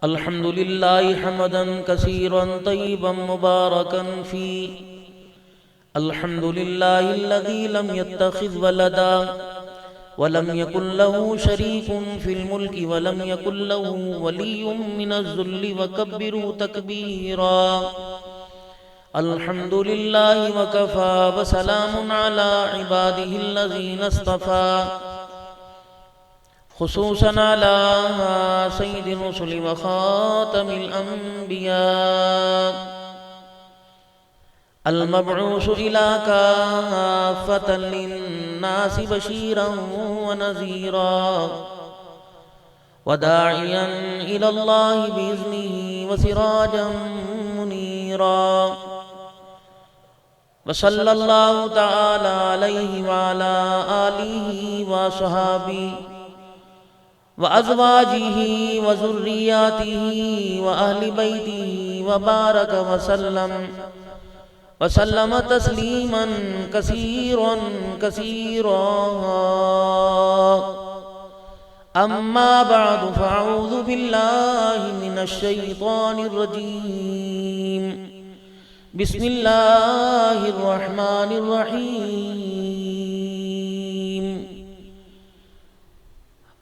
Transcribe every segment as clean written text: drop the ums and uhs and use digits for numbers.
अल्हम्दुलिल्लाह हमदन कसीरन तय्यिबन मुबारकन फी। अल्हम्दुलिल्लाहिल्लज़ी लम यत्तखिज़ वलदा वलम यकुल लहू शरीकुन फिल मुल्कि वलम यकुल लहू वलिय्युम मिनज़्ज़ुल्लि वकब्बिरू तकबीरा। अल्हम्दुलिल्लाहि वकफ़ा वसलामुन अला इबादिहिल्लज़ीना इस्तफ़ा खुसूसन अला सय्यिदिर रुसुलि व खातमिल अंबिया अल मबऊस इला काफ़्फ़तन लिन्नासि बशीरन व नज़ीरा व दाइयन इलल्लाहि बिइज़्निहि व सिराजन मुनीरा। व सल्लल्लाहु तआला अलैहि व अला आलिहि व अस्हाबिही व अज़वाजिही व ज़ुर्रिय्यातिही व अहलि बैतिही व बारक वसल्लम तस्लीमन कसीरन कसीरा। अम्मा बअदु फ़अऊज़ु बिल्लाहि मिनश शैतानिर रजीम। बिस्मिल्लाहिर रहमानिर रहीम।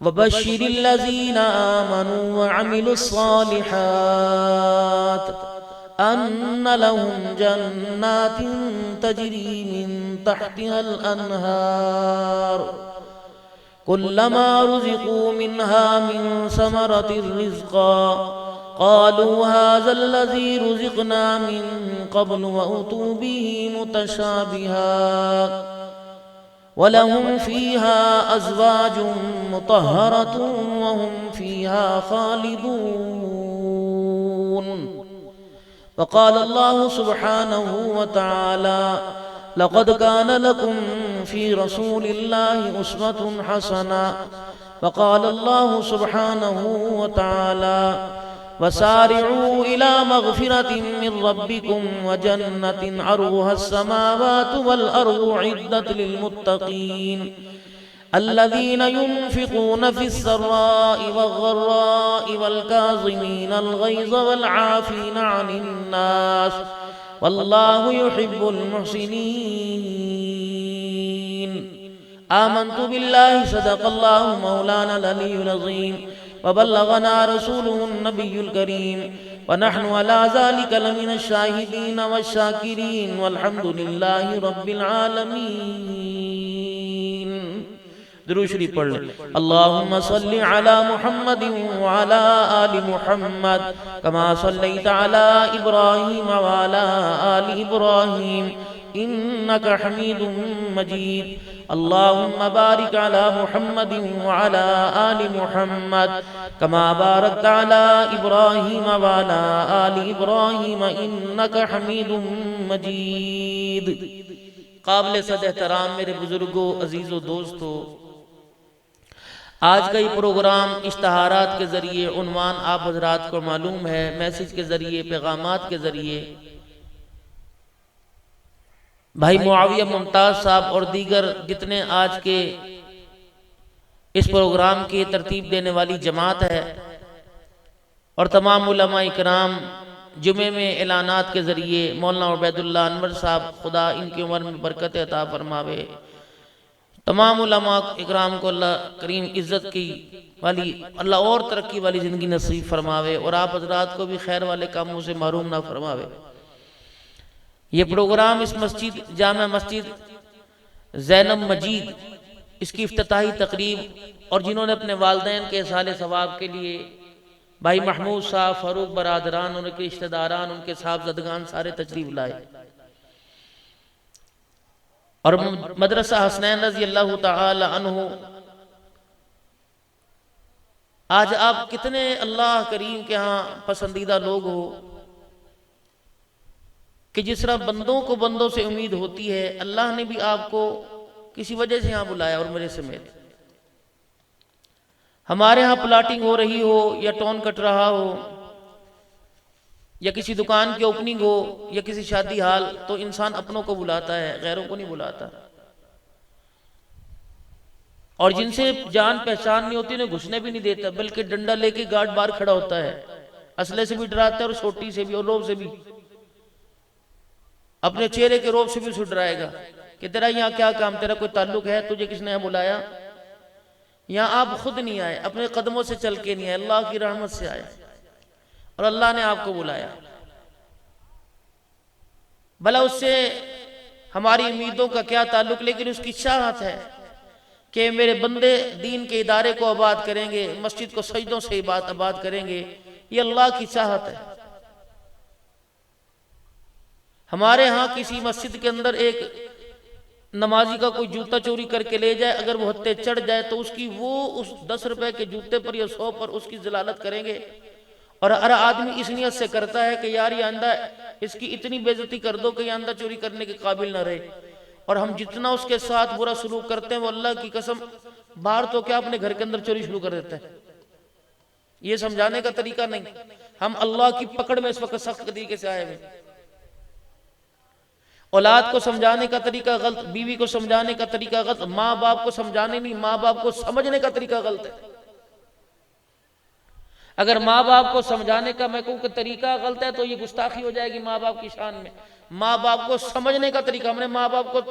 वबश्शिरिल्लज़ीना आमनू व अमिलुस्सालिहात अन्न लहुम जन्नातिन तजरी मिन तहतिहल अन्हार कुल्लमा रुज़िक़ू मिन्हा मिन समरतिर रिज़्क़ा क़ालू हाज़ल्लज़ी रुज़िक़ना मिन क़ब्लु व उतू बिही मुतशाबिहा वलहुम फ़ीहा अज़वाजुम मुतहहरतुम व हुम फ़ीहा ख़ालिदून। वक़ाल अल्लाहु सुब्हानहु व तआला लक़द कान लकुम फ़ी रसूलिल्लाहि उस्वतुन हसना। वक़ाल अल्लाहु सुब्हानहु व तआला वसारिऊ इला मग़फ़िरतिन मिन रब्बिकुम व जन्नतिन अर्ज़ुहस समावातु वल अर्ज़ु उइद्दत लिल मुत्तक़ीन अल्लज़ीना युन्फ़िक़ून फ़िस्सर्राइ वज़्ज़र्राइ वल काज़िमीनल ग़ैज़ वल आफ़ीना अनिन नास वल्लाहु युहिब्बुल मुहसिनीन। आमन्तु बिल्लाहि सदक़ल्लाहु मौलानल अलियुल अज़ीम व बल्लगना रसूलुहुन नबियुल करीम व नहनु अला ज़ालिका लमिनश शाहिदीन वश्शाकिरीन वल्हम्दुलिल्लाहि रब्बिल आलमीन। दुरूद शरीफ पढ़ लें। अल्लाहुम्मा सल्लि अला मुहम्मदिन व अला आलि मुहम्मद कमा सल्लैता अला इब्राहीम व अला आलि इब्राहीम इन्नका हमीदुम मजीद। अल्लाहुम्मा बारिक अला मुहम्मदिन व अला आलि मुहम्मद कमा बारकता अला इब्राहीम व अला आलि इब्राहीम इन्नका हमीदुम मजीद। काबिल सद एहतराम मेरे बुजुर्गों, अजीज़ों, दोस्तों, आज का ये प्रोग्राम इश्तहारात के ज़रिए उन्वान आप हज़रात को मालूम है, मैसेज के ज़रिए, पैगामात के ज़रिए भाई मुआविया मुमताज़ साहब और दीगर जितने आज के इस प्रोग्राम की तरतीब देने वाली जमात है और तमाम उलमा इकराम जुमे में ऐलानात के ज़रिए मौलाना उबैदुल्लाह अनवर साहब, खुदा इनकी उम्र में बरकत अता फरमावे, तमाम उलमा इकराम को अल्लाह करीम इज़्ज़त की वाली अल्लाह और तरक्की वाली ज़िंदगी नसीब फरमावे और आप हज़रात को भी खैर वाले कामों से महरूम ना फरमावे। ये प्रोग्राम इस मस्जिद जामा मस्जिद ज़ैनब मजीद इसकी इफ्तिताही तकरीब और जिन्होंने अपने वालिदैन के साले सवाब के लिए भाई महमूद साहब, फ़ारूक बरादरान, उनके रिश्तेदारान, उनके साहबज़दगान सारे तशरीफ़ लाए और मदरसा हसनैन रज़ी अल्लाह तआला अन्हु। आज आप कितने अल्लाह करीम के यहाँ पसंदीदा लोग हो कि जिस तरह बंदों को बंदों से उम्मीद होती है, अल्लाह ने भी आपको किसी वजह से यहाँ बुलाया और मुझे समेत। हमारे यहाँ प्लाटिंग हो रही हो या टोन कट रहा हो या किसी दुकान की ओपनिंग हो या किसी शादी हाल, तो इंसान अपनों को बुलाता है, गैरों को नहीं बुलाता। और जिनसे जान पहचान नहीं होती उन्हें घुसने भी नहीं देता, बल्कि डंडा लेके गार्ड बाहर खड़ा होता है, असले से भी डराता है और छोटी से भी और रोब से भी, अपने चेहरे के रोब से भी उसे डराएगा कि तेरा यहाँ क्या काम, तेरा कोई ताल्लुक है, तुझे किसने यहाँ बुलाया? यहाँ आप खुद नहीं आए, अपने कदमों से चल के नहीं आए, अल्लाह की रहमत से आए और अल्लाह ने आपको बुलाया। भला उससे हमारी उम्मीदों का क्या ताल्लुक, लेकिन उसकी चाहत है कि मेरे बंदे दीन के इदारे को आबाद करेंगे, मस्जिद को सजदों से आबाद करेंगे, ये अल्लाह की चाहत है। हमारे यहाँ किसी मस्जिद के अंदर एक नमाजी का कोई जूता चोरी करके ले जाए, अगर वो हत्ते चढ़ जाए तो उसकी वो उस 10 रुपए के जूते पर या 100 पर उसकी जलालत करेंगे। और हर आदमी इस नियत से करता है कि यार ये आंदा इसकी इतनी बेइज्जती कर दो कि ये आंदा चोरी करने के काबिल ना रहे। और हम जितना उसके साथ बुरा सलूक करते हैं वो अल्लाह की कसम बाहर तो क्या अपने घर के अंदर चोरी शुरू कर देते हैं। ये समझाने का तरीका नहीं, हम अल्लाह की पकड़ में इस वक्त सख्त तरीके से आए हुए। औलाद को समझाने का तरीका गलत, बीवी को समझाने का तरीका गलत, माँ बाप को समझाने नहीं, माँ बाप को समझने का तरीका गलत है। अगर माँ बाप को समझाने का मैं कहूँ कि तरीका गलत है तो ये गुस्ताखी हो जाएगी माँ बाप की शान में। माँ बाप को समझने का तरीका, हमने माँ बाप को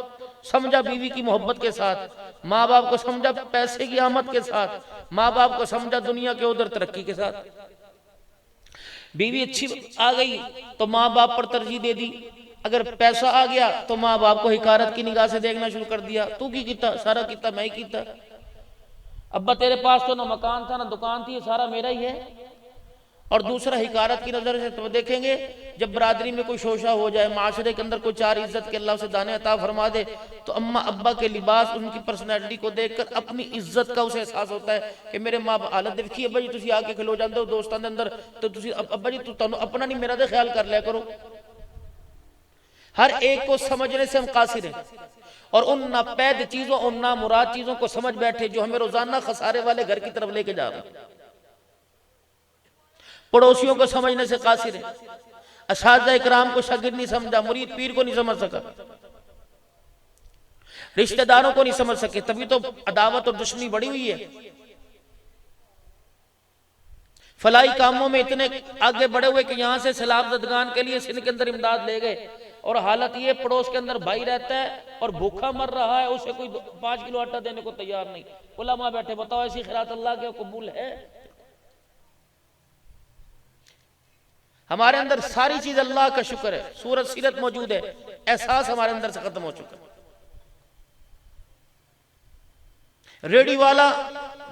समझा बीवी की मोहब्बत के साथ, माँ बाप को समझा पैसे की आमद के साथ, माँ बाप को समझा दुनिया के उधर तरक्की के साथ। बीवी अच्छी आ गई तो माँ बाप पर तरजीह दे दी, अगर पैसा आ गया तो माँ बाप को हिकारत की निगाह से देखना शुरू कर दिया, तू की किता, सारा किता मैं ही किता, अब्बा तेरे पास तो ना मकान था ना दुकान थी, सारा मेरा ही है। और दूसरा हिकारत की नजर से तो देखेंगे जब बरादरी में कोई शोशा हो जाए, माशरे के अंदर कोई चार इज्जत के अल्लाह से दाने अता फरमा दे, तो अम्मा अब्बा के लिबास, उनकी पर्सनैलिटी को देखकर अपनी इज्जत का उसे एहसास होता है कि मेरे माँ बाप हालत देखी, अब्बा जी तुम आके खिलो जाते हो दोस्तों के अंदर तो अब्बा जी तुम अपना नहीं मेरा तो ख्याल कर लिया करो। हर एक को समझने से हम कासिर हैं और उन नापैद चीजों, उन नामुराद चीजों को समझ बैठे जो हमें रोजाना खसारे वाले घर की तरफ लेके जा रहे हैं। पड़ोसियों को समझने से कासिर है, असातिज़ा इकराम को शागिर्द नहीं समझा, मुरीद पीर को नहीं समझ सका, रिश्तेदारों को नहीं समझ सके, तभी तो अदावत और दुश्मनी बढ़ी हुई है। फलाई कामों में इतने आगे बढ़े हुए कि यहां से सैलाब ज़दगान के लिए सिंध के अंदर इमदाद ले गए, और हालत ये पड़ोस के अंदर भाई रहता है और भूखा मर रहा है, उसे कोई 5 किलो आटा देने को तैयार नहीं। उलमा बैठे बताओ ऐसी खैरात अल्लाह के कबूल है? हमारे अंदर सारी चीज अल्लाह का शुक्र है, सूरत सीरत मौजूद है, एहसास हमारे अंदर से खत्म हो चुका है। रेडी वाला,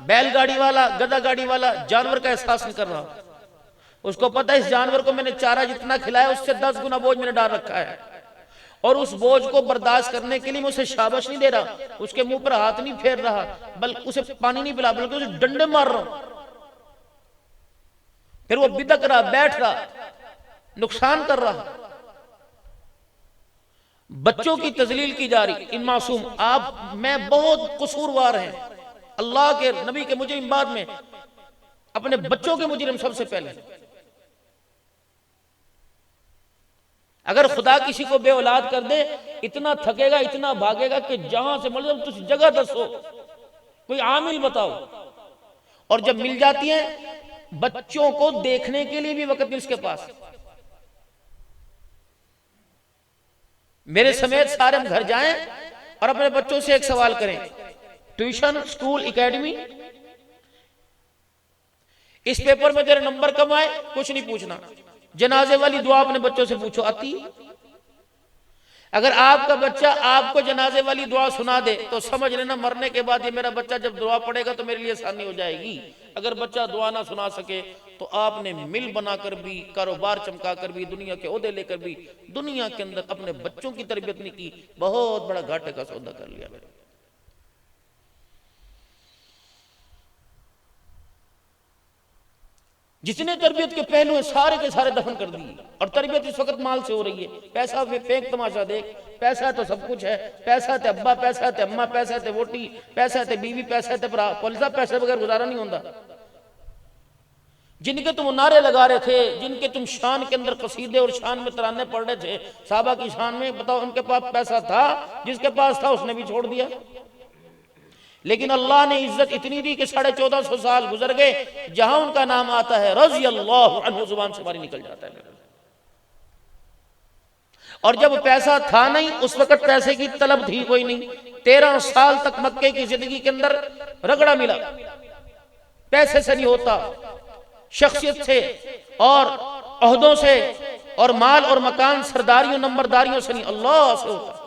बैलगाड़ी वाला, गधा गाड़ी वाला जानवर का एहसास नहीं कर रहा, उसको पता है इस जानवर को मैंने चारा जितना खिलाया उससे 10 गुना बोझ मैंने डाल रखा है, और उस बोझ को बर्दाश्त करने के लिए मैं उसे शाबाश नहीं दे रहा, उसके मुंह पर हाथ नहीं फेर रहा, बल्कि उसे पानी नहीं पिला, बल्कि उसे डंडे मार रहा हूं। फिर वो बिदक रहा, बैठ रहा, नुकसान कर रहा, बच्चों की तजलील की जा रही। इन मासूम आप मैं बहुत कसूरवार हैं, अल्लाह के नबी के मुजरिम बाद में, अपने बच्चों के मुजरिम सबसे पहले। अगर खुदा किसी को बे औलाद कर दे, इतना थकेगा, इतना भागेगा कि जहां से मतलब तुम जगह दसो, कोई आमिल बताओ, और जब मिल जाती है बच्चों को देखने के लिए भी वक्त नहीं उसके पास। मेरे समेत सारे हम घर जाएं और अपने बच्चों से एक सवाल करें, ट्यूशन, स्कूल, एकेडमी, इस पेपर में तेरे नंबर कम आए, कुछ नहीं पूछना, जनाजे वाली दुआ अपने बच्चों से पूछो आती। अगर आपका बच्चा आपको जनाजे वाली दुआ सुना दे तो समझ लेना मरने के बाद ये मेरा बच्चा जब दुआ पढ़ेगा तो मेरे लिए आसानी हो जाएगी। अगर बच्चा दुआ ना सुना सके तो आपने मिल बनाकर भी, कारोबार चमका कर भी, दुनिया के ओहदे लेकर भी दुनिया के अंदर अपने बच्चों की तरबियत नहीं की, बहुत बड़ा घाटे का सौदा कर लिया मेरे। जितने तरबियत के पहलू हैं सारे के सारे दफन कर दिए, और तरबियत इस वक्त माल से हो रही है। पैसा फेंक तमाशा देख, पैसा तो सब कुछ है, पैसा ते अब्बा, पैसा ते अम्मा, पैसा ते वोटी, पैसा ते बीवी, पैसा ते भरा, पुलिस पैसे बगैर गुजारा नहीं होता। जिनके तुम नारे लगा रहे थे, जिनके तुम शान के अंदर कसीदे और शान में तराने पढ़ रहे थे, साहबा की शान में, बताओ उनके पास पैसा था? जिसके पास था उसने भी छोड़ दिया। लेकिन अल्लाह ने इज्जत इतनी दी कि 1450 साल गुजर गए, जहां उनका नाम आता है रज़ी अल्लाहु अन्हु जुबान से बाहर निकल जाता है। और जब पैसा था नहीं, उस वक्त पैसे की तलब थी कोई नहीं। 13 साल तक मक्के की जिंदगी के अंदर रगड़ा मिला, पैसे से नहीं होता, शख्सियत से और ओहदों से और माल और मकान सरदारियों नंबरदारियों से नहीं, अल्लाह से होता।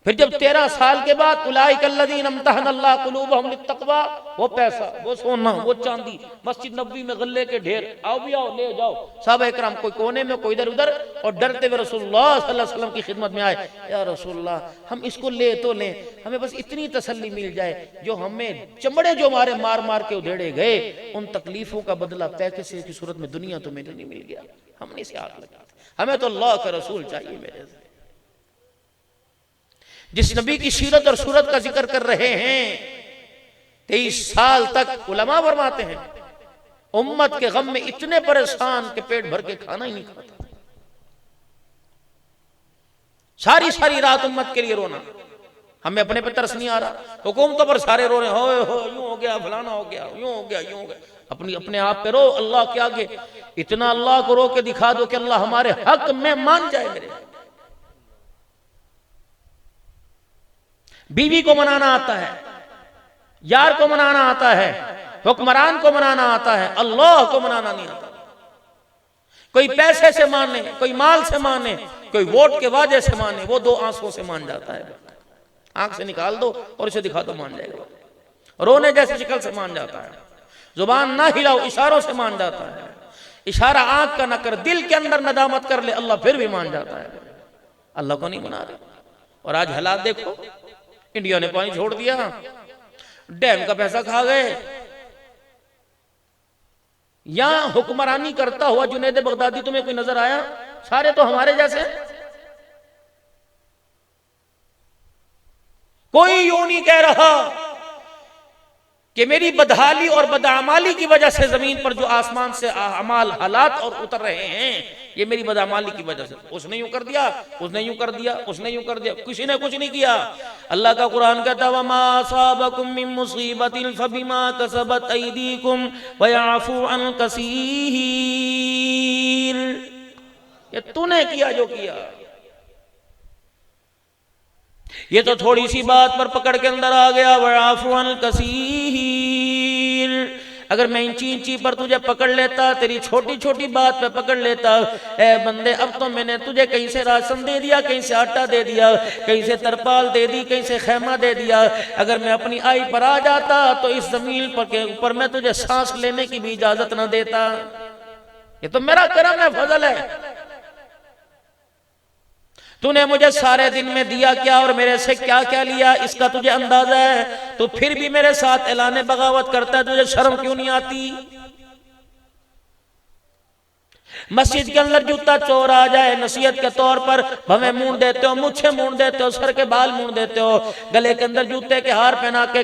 फिर जब 13 साल के बाद उलाइकल्लज़ीन अम्तहनल्लाहु कुलूबहुम लित्तक़वा, वो पैसा, वो सोना, वो चांदी, मस्जिद नबवी में गल्ले के ढेर, आओ भी आओ ले जाओ। साहब इकराम कोई कोने में कोई इधर उधर, और डरते हुए रसूलुल्लाह सल्लल्लाहु अलैहि वसल्लम की खिदमत में आए, या रसूलुल्लाह हम इसको ले तो लें, हमें बस इतनी तसल्ली मिल जाए जो हमें चमड़े जो हमारे मार मार के उधेड़े गए, उन तकलीफों का बदला पैसे की सूरत में दुनिया तो मेरे नहीं मिल गया, हमने इसे आग लगा, हमें तो अल्लाह का रसूल चाहिए। मेरे जिस नबी की सीरत और सूरत का जिक्र कर रहे हैं, 23 साल तक उलमा फरमाते हैं उम्मत के गम में इतने परेशान कि पेट भर के खाना ही नहीं खाता, सारी सारी रात उम्मत के लिए रोना। हमें अपने पे तरस नहीं आ रहा, हुकूमतों पर सारे रो रहे हो यूं हो गया, फलाना हो गया, यूं हो गया, यूं हो गया। अपने आप पे रो, अल्लाह के आगे इतना अल्लाह को रो के दिखा दो कि अल्लाह हमारे हक में मान जाए। मेरे बीवी को मनाना आता है, यार को मनाना आता है, हुक्मरान को मनाना आता है, अल्लाह को मनाना नहीं आता। कोई पैसे से माने, कोई माल से माने, कोई वोट के वादे से माने, वो 2 आंसुओं से मान जाता है। आंख से निकाल दो और इसे दिखा दो, मान जाएगा। रोने जैसी शक्ल से मान जाता है, जुबान ना हिलाओ इशारों से मान जाता है, इशारा आंख का न कर, दिल के अंदर नदामत कर ले, अल्लाह फिर भी मान जाता है। अल्लाह को नहीं मना रहे। और आज हालात देखो, इंडिया ने पानी छोड़ दिया, डैम का पैसा खा गए। यहां हुक्मरानी करता हुआ जुनैद बगदादी तुम्हें कोई नजर आया? सारे तो हमारे जैसे। कोई यूं नहीं कह रहा कि मेरी बदहाली और बदअमाली की वजह से जमीन पर जो आसमान से अमाल हालात और उतर रहे हैं, ये मेरी बदअमाली की वजह से। उसने यूं कर दिया, उसने यूं कर दिया, उसने यूं कर दिया, किसी ने कुछ नहीं किया। अल्लाह का कुरान कहता है वमा असाबकुम मिन मुसीबतिन फबिमा कसबत अयदीकुम व याफू अन कसीर। ये तूने किया जो किया, ये तो थोड़ी सी बात पर पकड़ के अंदर आ गया। वयाफुअन कसीर, अगर मैं इंची पर तुझे पकड़ लेता, तेरी छोटी छोटी बात पे पकड़ लेता, ए बंदे अब तो मैंने तुझे कहीं से राशन दे दिया, कहीं से आटा दे दिया, कहीं से तरपाल दे दी, कहीं से खैमा दे दिया, अगर मैं अपनी आई पर आ जाता तो इस जमीन पर के ऊपर मैं तुझे सांस लेने की भी इजाजत ना देता। ये तो मेरा करम है, फजल है। तूने मुझे सारे दिन में दिया क्या और मेरे से क्या क्या लिया, इसका तुझे अंदाजा है। तो फिर भी मेरे साथ ऐलान बगावत करता है, तुझे शर्म क्यों नहीं आती? मस्जिद के अंदर जूता चोर आ जाए, नसीहत के तौर पर भवें मूंड देते हो, मुच्छे मूंड देते हो, सर के बाल मूंड देते हो, गले के अंदर जूते के हार पहना के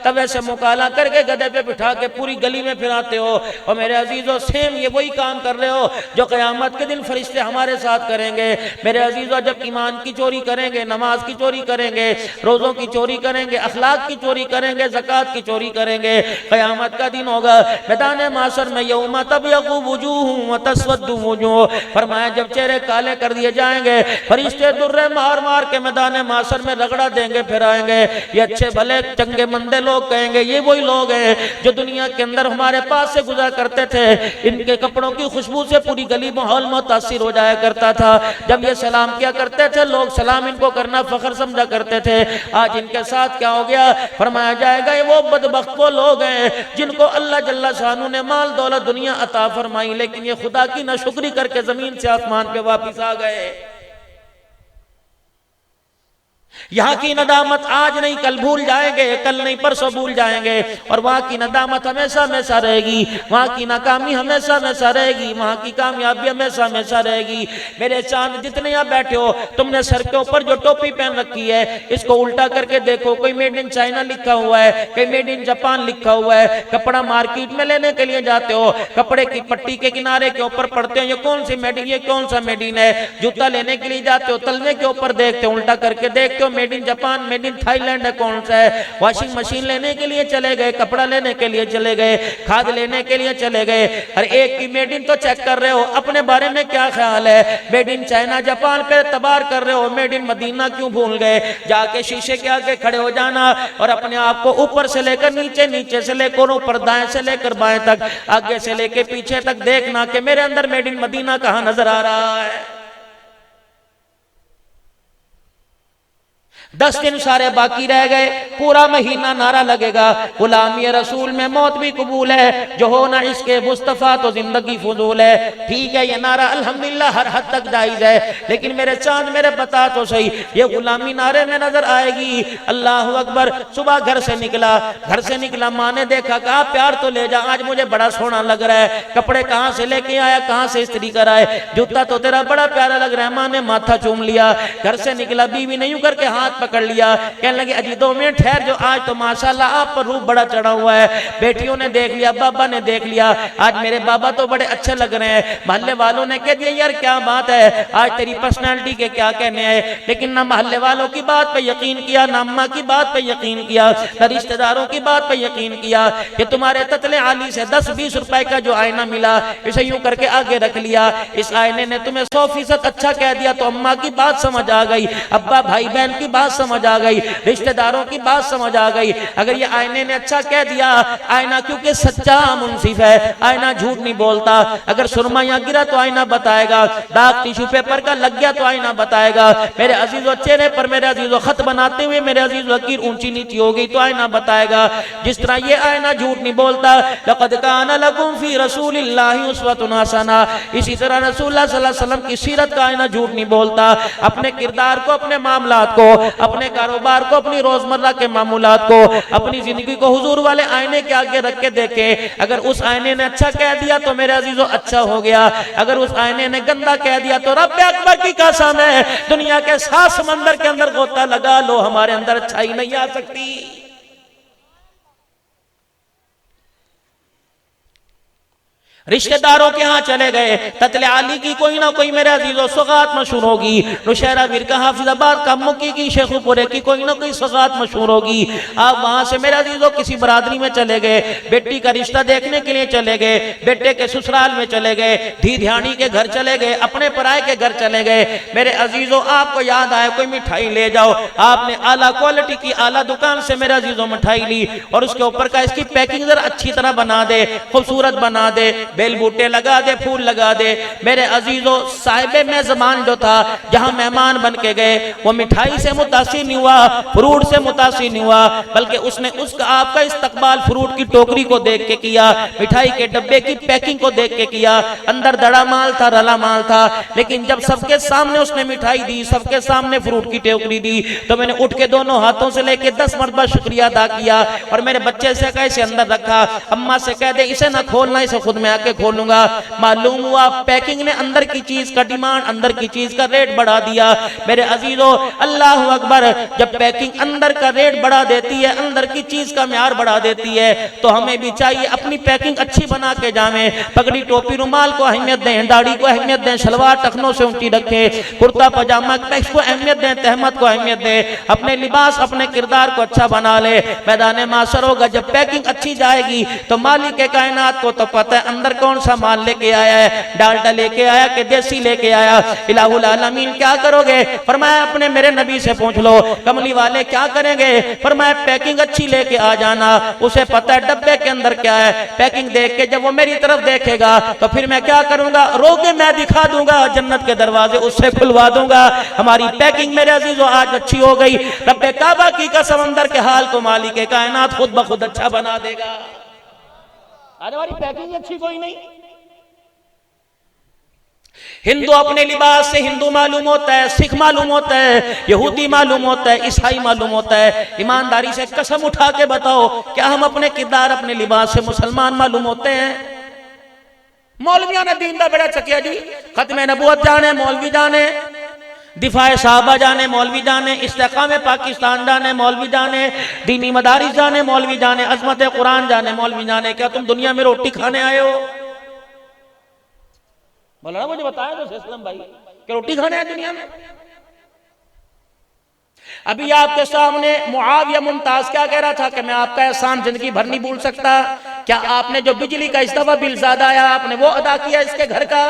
तवे से मुकाला करके गधे पे बिठा के पूरी गली में फिराते हो। और मेरे अजीजों, सेम ये वही काम कर रहे हो जो क़यामत के दिन फरिश्ते हमारे साथ करेंगे। मेरे अजीजों, जब ईमान की चोरी करेंगे, नमाज की चोरी करेंगे, रोज़ों की चोरी करेंगे, अखलाक की चोरी करेंगे, ज़कात की चोरी करेंगे, क़यामत का दिन होगा, मैदान माशर में यौम तब्यज़्ज़ु वुजूह तस्वद्दु वुजूह, फरमाया जब चेहरे काले कर दिए जाएंगे, फरिश्ते दुर्रे मार मार के मैदान माशर में रगड़ा देंगे, फिर आएंगे। ये अच्छे भले चंगे मंदे लोग कहेंगे ये वही लोग हैं जो दुनिया के अंदर हमारे पास से गुजरा करते थे, इनके कपड़ों की खुशबू से पूरी गली माहौल मुतासिर हो जाया करता था। जब ये सलाम किया करते थे, लोग सलाम इनको करना फख्र समझा करते थे। आज इनके साथ क्या हो गया? फरमाया जाएगा ये वो बदबख्त वो लोग हैं जिनको अल्लाह जल्ला शानू ने माल दौलत दुनिया अता फरमाई, लेकिन ये खुदा की नाशुक्री करके जमीन से आसमान पे वापिस आ गए। यहाँ की नदामत आज नहीं कल भूल जाएंगे, कल नहीं परसों भूल जाएंगे, और वहाँ की नदामत हमेशा हमेशा रहेगी, वहाँ की नाकामी हमेशा हमेशा रहेगी, वहाँ की कामयाबी हमेशा हमेशा रहेगी। मेरे चांद जितने यहाँ बैठे हो, तुमने सर के ऊपर जो टोपी पहन रखी है इसको उल्टा करके देखो, कोई मेड इन चाइना लिखा हुआ है, कोई मेड इन जापान लिखा हुआ है। कपड़ा मार्केट में लेने के लिए जाते हो, कपड़े की पट्टी के किनारे के ऊपर पढ़ते हो ये कौन सी मेड इन, ये कौन सा मेड इन है। जूता लेने के लिए जाते हो, तलवे के ऊपर देखते हो, उल्टा करके देखते हो made in Japan, made in Thailand है, कौन सा है? वॉशिंग मशीन लेने के लिए चले गए, कपड़ा लेने के लिए चले गए, खाद लेने के लिए चले गए, हर एक की मेड इन तो चेक कर रहे हो, अपने बारे में क्या ख्याल है? मेड इन चाइना जापान पे तबार कर रहे हो, मेड इन मदीना क्यों भूल गए? जाके शीशे के आगे खड़े हो जाना और अपने आप को ऊपर से लेकर नीचे, नीचे से लेकर ऊपर, दाएं से लेकर बाएं तक, आगे से लेकर पीछे तक देखना कि मेरे अंदर मेड इन मदीना कहां नजर आ रहा है। 10 दिन सारे बाकी रह गए, पूरा महीना नारा लगेगा गुलामी रसूल में मौत भी कबूल है, जो हो ना इसके मुस्तफ़ा तो जिंदगी फजूल है। ठीक है, ये नारा अल्हम्दुलिल्लाह हर हद तक जायज है, लेकिन मेरे चांद मेरे बता तो सही, ये गुलामी नारे में नजर आएगी। अल्लाह अकबर। सुबह घर से निकला, माँ ने देखा, कहा प्यार तो ले जा, आज मुझे बड़ा सोना लग रहा है, कपड़े कहाँ से लेके आया, कहाँ से इस्त्री कराए, जूता तो तेरा बड़ा प्यारा लग रहा है। माँ ने माथा चूम लिया, घर से निकला, बीवी ने यूं करके हाथ पकड़ लिया, कहने लगी अजी 2 मिनट ठहर जो, आज तो माशाल्लाह आप पर रूप बड़ा चढ़ा हुआ है। बेटियों ने देख लिया, बाबा ने देख लिया, आज मेरे बाबा तो बड़े अच्छे लग रहे हैं। मोहल्ले वालों ने कह दिया यार क्या बात है, आज तेरी पर्सनालिटी के क्या कहने हैं। लेकिन ना मोहल्ले वालों की बात पे यकीन किया, ना अम्मा की बात पे यकीन किया, ना रिश्तेदारों की बात पे यकीन किया। कि तुम्हारे ततले आली से 10-20 रुपए का जो आईना मिला, इसे यूं करके आगे रख लिया, इस आईने ने तुम्हें 100% अच्छा कह दिया तो अम्मा की बात समझ आ गई, अब्बा भाई बहन की बात समझ आ गई, रिश्तेदारों की बात समझ आ गई। अगर ये आईने ने अच्छा कह दिया, आईना क्योंकि सच्चा मुंसिफ है, आईना झूठ नहीं बोलता। अगर सुरमा यहाँ गिरा तो आईना बताएगा, दाग टिश्यू पेपर का लग गया तो आईना बताएगा, मेरे अजीजों चेहरे पर मेरे अजीजों खत बनाते हुए मेरे अजीजों लकीर ऊंची नीची हो गई तो आईना बताएगा। जिस तरह ये आईना झूठ नहीं बोलता, लक़द कान लकुम फी रसूलिल्लाहि उस्वतुन हसना, इसी तरह रसूलुल्लाह सल्लल्लाहु अलैहि वसल्लम की सीरत का आईना झूठ नहीं बोलता। अपने किरदार को, अपने मामलात को, अपने कारोबार को, अपनी रोजमर्रा के मामूलात को, अपनी जिंदगी को हुजूर वाले आईने के आगे रख के देखे। अगर उस आईने ने अच्छा कह दिया तो मेरे अजीजों अच्छा हो गया, अगर उस आईने ने गंदा कह दिया तो रब अकबर की कसम है, दुनिया के 7 समंदर के अंदर गोता लगा लो, हमारे अंदर अच्छाई नहीं आ सकती। रिश्तेदारों के यहाँ चले गए, ततले आली की कोई ना कोई मेरे अजीजों सौगात मशहूर होगी, नुशैरा विरका हाफिजाबाद का मुक्की की शेखुपुरे की कोई ना कोई सौगात मशहूर होगी। आप वहां से मेरे अजीजों किसी बरादरी में चले गए, बेटी का रिश्ता देखने के लिए चले गए, बेटे के ससुराल में चले गए, धी ध्यानी के घर चले गए, अपने पराये के घर चले गए। मेरे अजीजों आपको याद आया कोई मिठाई ले जाओ, आपने आला क्वालिटी की आला दुकान से मेरे अजीजों मिठाई ली और उसके ऊपर का इसकी पैकिंग जरा अच्छी तरह बना दे, खूबसूरत बना दे, बेल बूटे लगा दे, फूल लगा दे। मेरे अजीजों साहिबे मेजबान जो था, जहां मेहमान बन के गए, वो मिठाई से मुतासिर नहीं हुआ, फ्रूट से मुतासिर नहीं हुआ, बल्कि उसने उसका आपका इस्तकबाल फ्रूट की टोकरी को देख के किया, मिठाई के डब्बे की पैकिंग को देख के किया। अंदर दड़ा माल था, रला माल था, लेकिन जब सबके सामने उसने मिठाई दी, सबके सामने फ्रूट की टोकरी दी, तो मैंने उठ के दोनों हाथों से लेके 10 मरतबा शुक्रिया अदा किया और मेरे बच्चे से कहा इसे अंदर रखा, अम्मा से कह दे इसे ना खोलना, इसे खुद में आके खोलूंगा। मालूम हुआ पैकिंग ने अंदर की चीज का डिमांड, अंदर की चीज का रेट बढ़ा दिया। मेरे अजीजों अल्लाह अकबर, जब पैकिंग अंदर का रेट बढ़ा देती है, अंदर की चीज का म्यार बढ़ा देती है, तो हमें भी चाहिए अपनी पैकिंग अच्छी बना के जावे, पगड़ी टोपी रुमाल को अहमियत दें, दाढ़ी को अहमियत दें, सलवार टखनों से ऊंची रखें, कुर्ता पजामा को अहमियत दें, तहमत को अहमियत दें, अपने लिबास अपने किरदार को अच्छा बना ले। मैदान माशर होगा, जब पैकिंग अच्छी जाएगी तो मालिक के कायनात को तो पता है अंदर कौन सा माल लेके आया है, डालडा लेके आया कि देसी लेके आया। इलाहुल आलमीन क्या करोगे? फरमाया अपने मेरे नबी से पूछ लो। कमली वाले क्या करेंगे? फरमाया पैकिंग अच्छी लेके आ जाना, उसे पता है डब्बे के अंदर क्या है। पैकिंग देख के जब वो मेरी तरफ देखेगा तो फिर मैं क्या करूंगा? रोके मैं दिखा दूंगा, जन्नत के दरवाजे उससे खुलवा दूंगा। हमारी पैकिंग मेरे अजीजों आज अच्छी हो गई, रब्बे काबा की कसम अंदर के हाल को मालिक के कायनात खुद ब खुद अच्छा बना देगा। आज हमारी पैकिंग अच्छी कोई नहीं। हिंदू अपने लिबास से हिंदू मालूम होता है, सिख मालूम होता है, यहूदी मालूम होता है, ईसाई मालूम होता है। ईमानदारी से कसम उठा के बताओ, क्या हम अपने किरदार अपने लिबास से मुसलमान मालूम होते हैं? मौलवियों ने दीन का बेड़ा चकिया जी, खत्मे नबूवत जाने मौलवी जाने, दिफाए साहबा जाने मौलवी जाने, इस्तेकामे पाकिस्तान जाने मौलवी जाने, दीनी मदारिस जाने मौलवी जाने, अजमत कुरान जाने मौलवी जाने। क्या तुम दुनिया में रोटी खाने आए हो? बोला ना मुझे बताया तो इस्लाम भाई कि रोटी खाने आए दुनिया में। अभी आपके सामने मुआविया मुमताज क्या कह रहा था कि मैं आपका एहसान जिंदगी भर नहीं भूल सकता। क्या आपने जो बिजली का इस दफा बिल ज्यादा आया आपने वो अदा किया इसके घर का?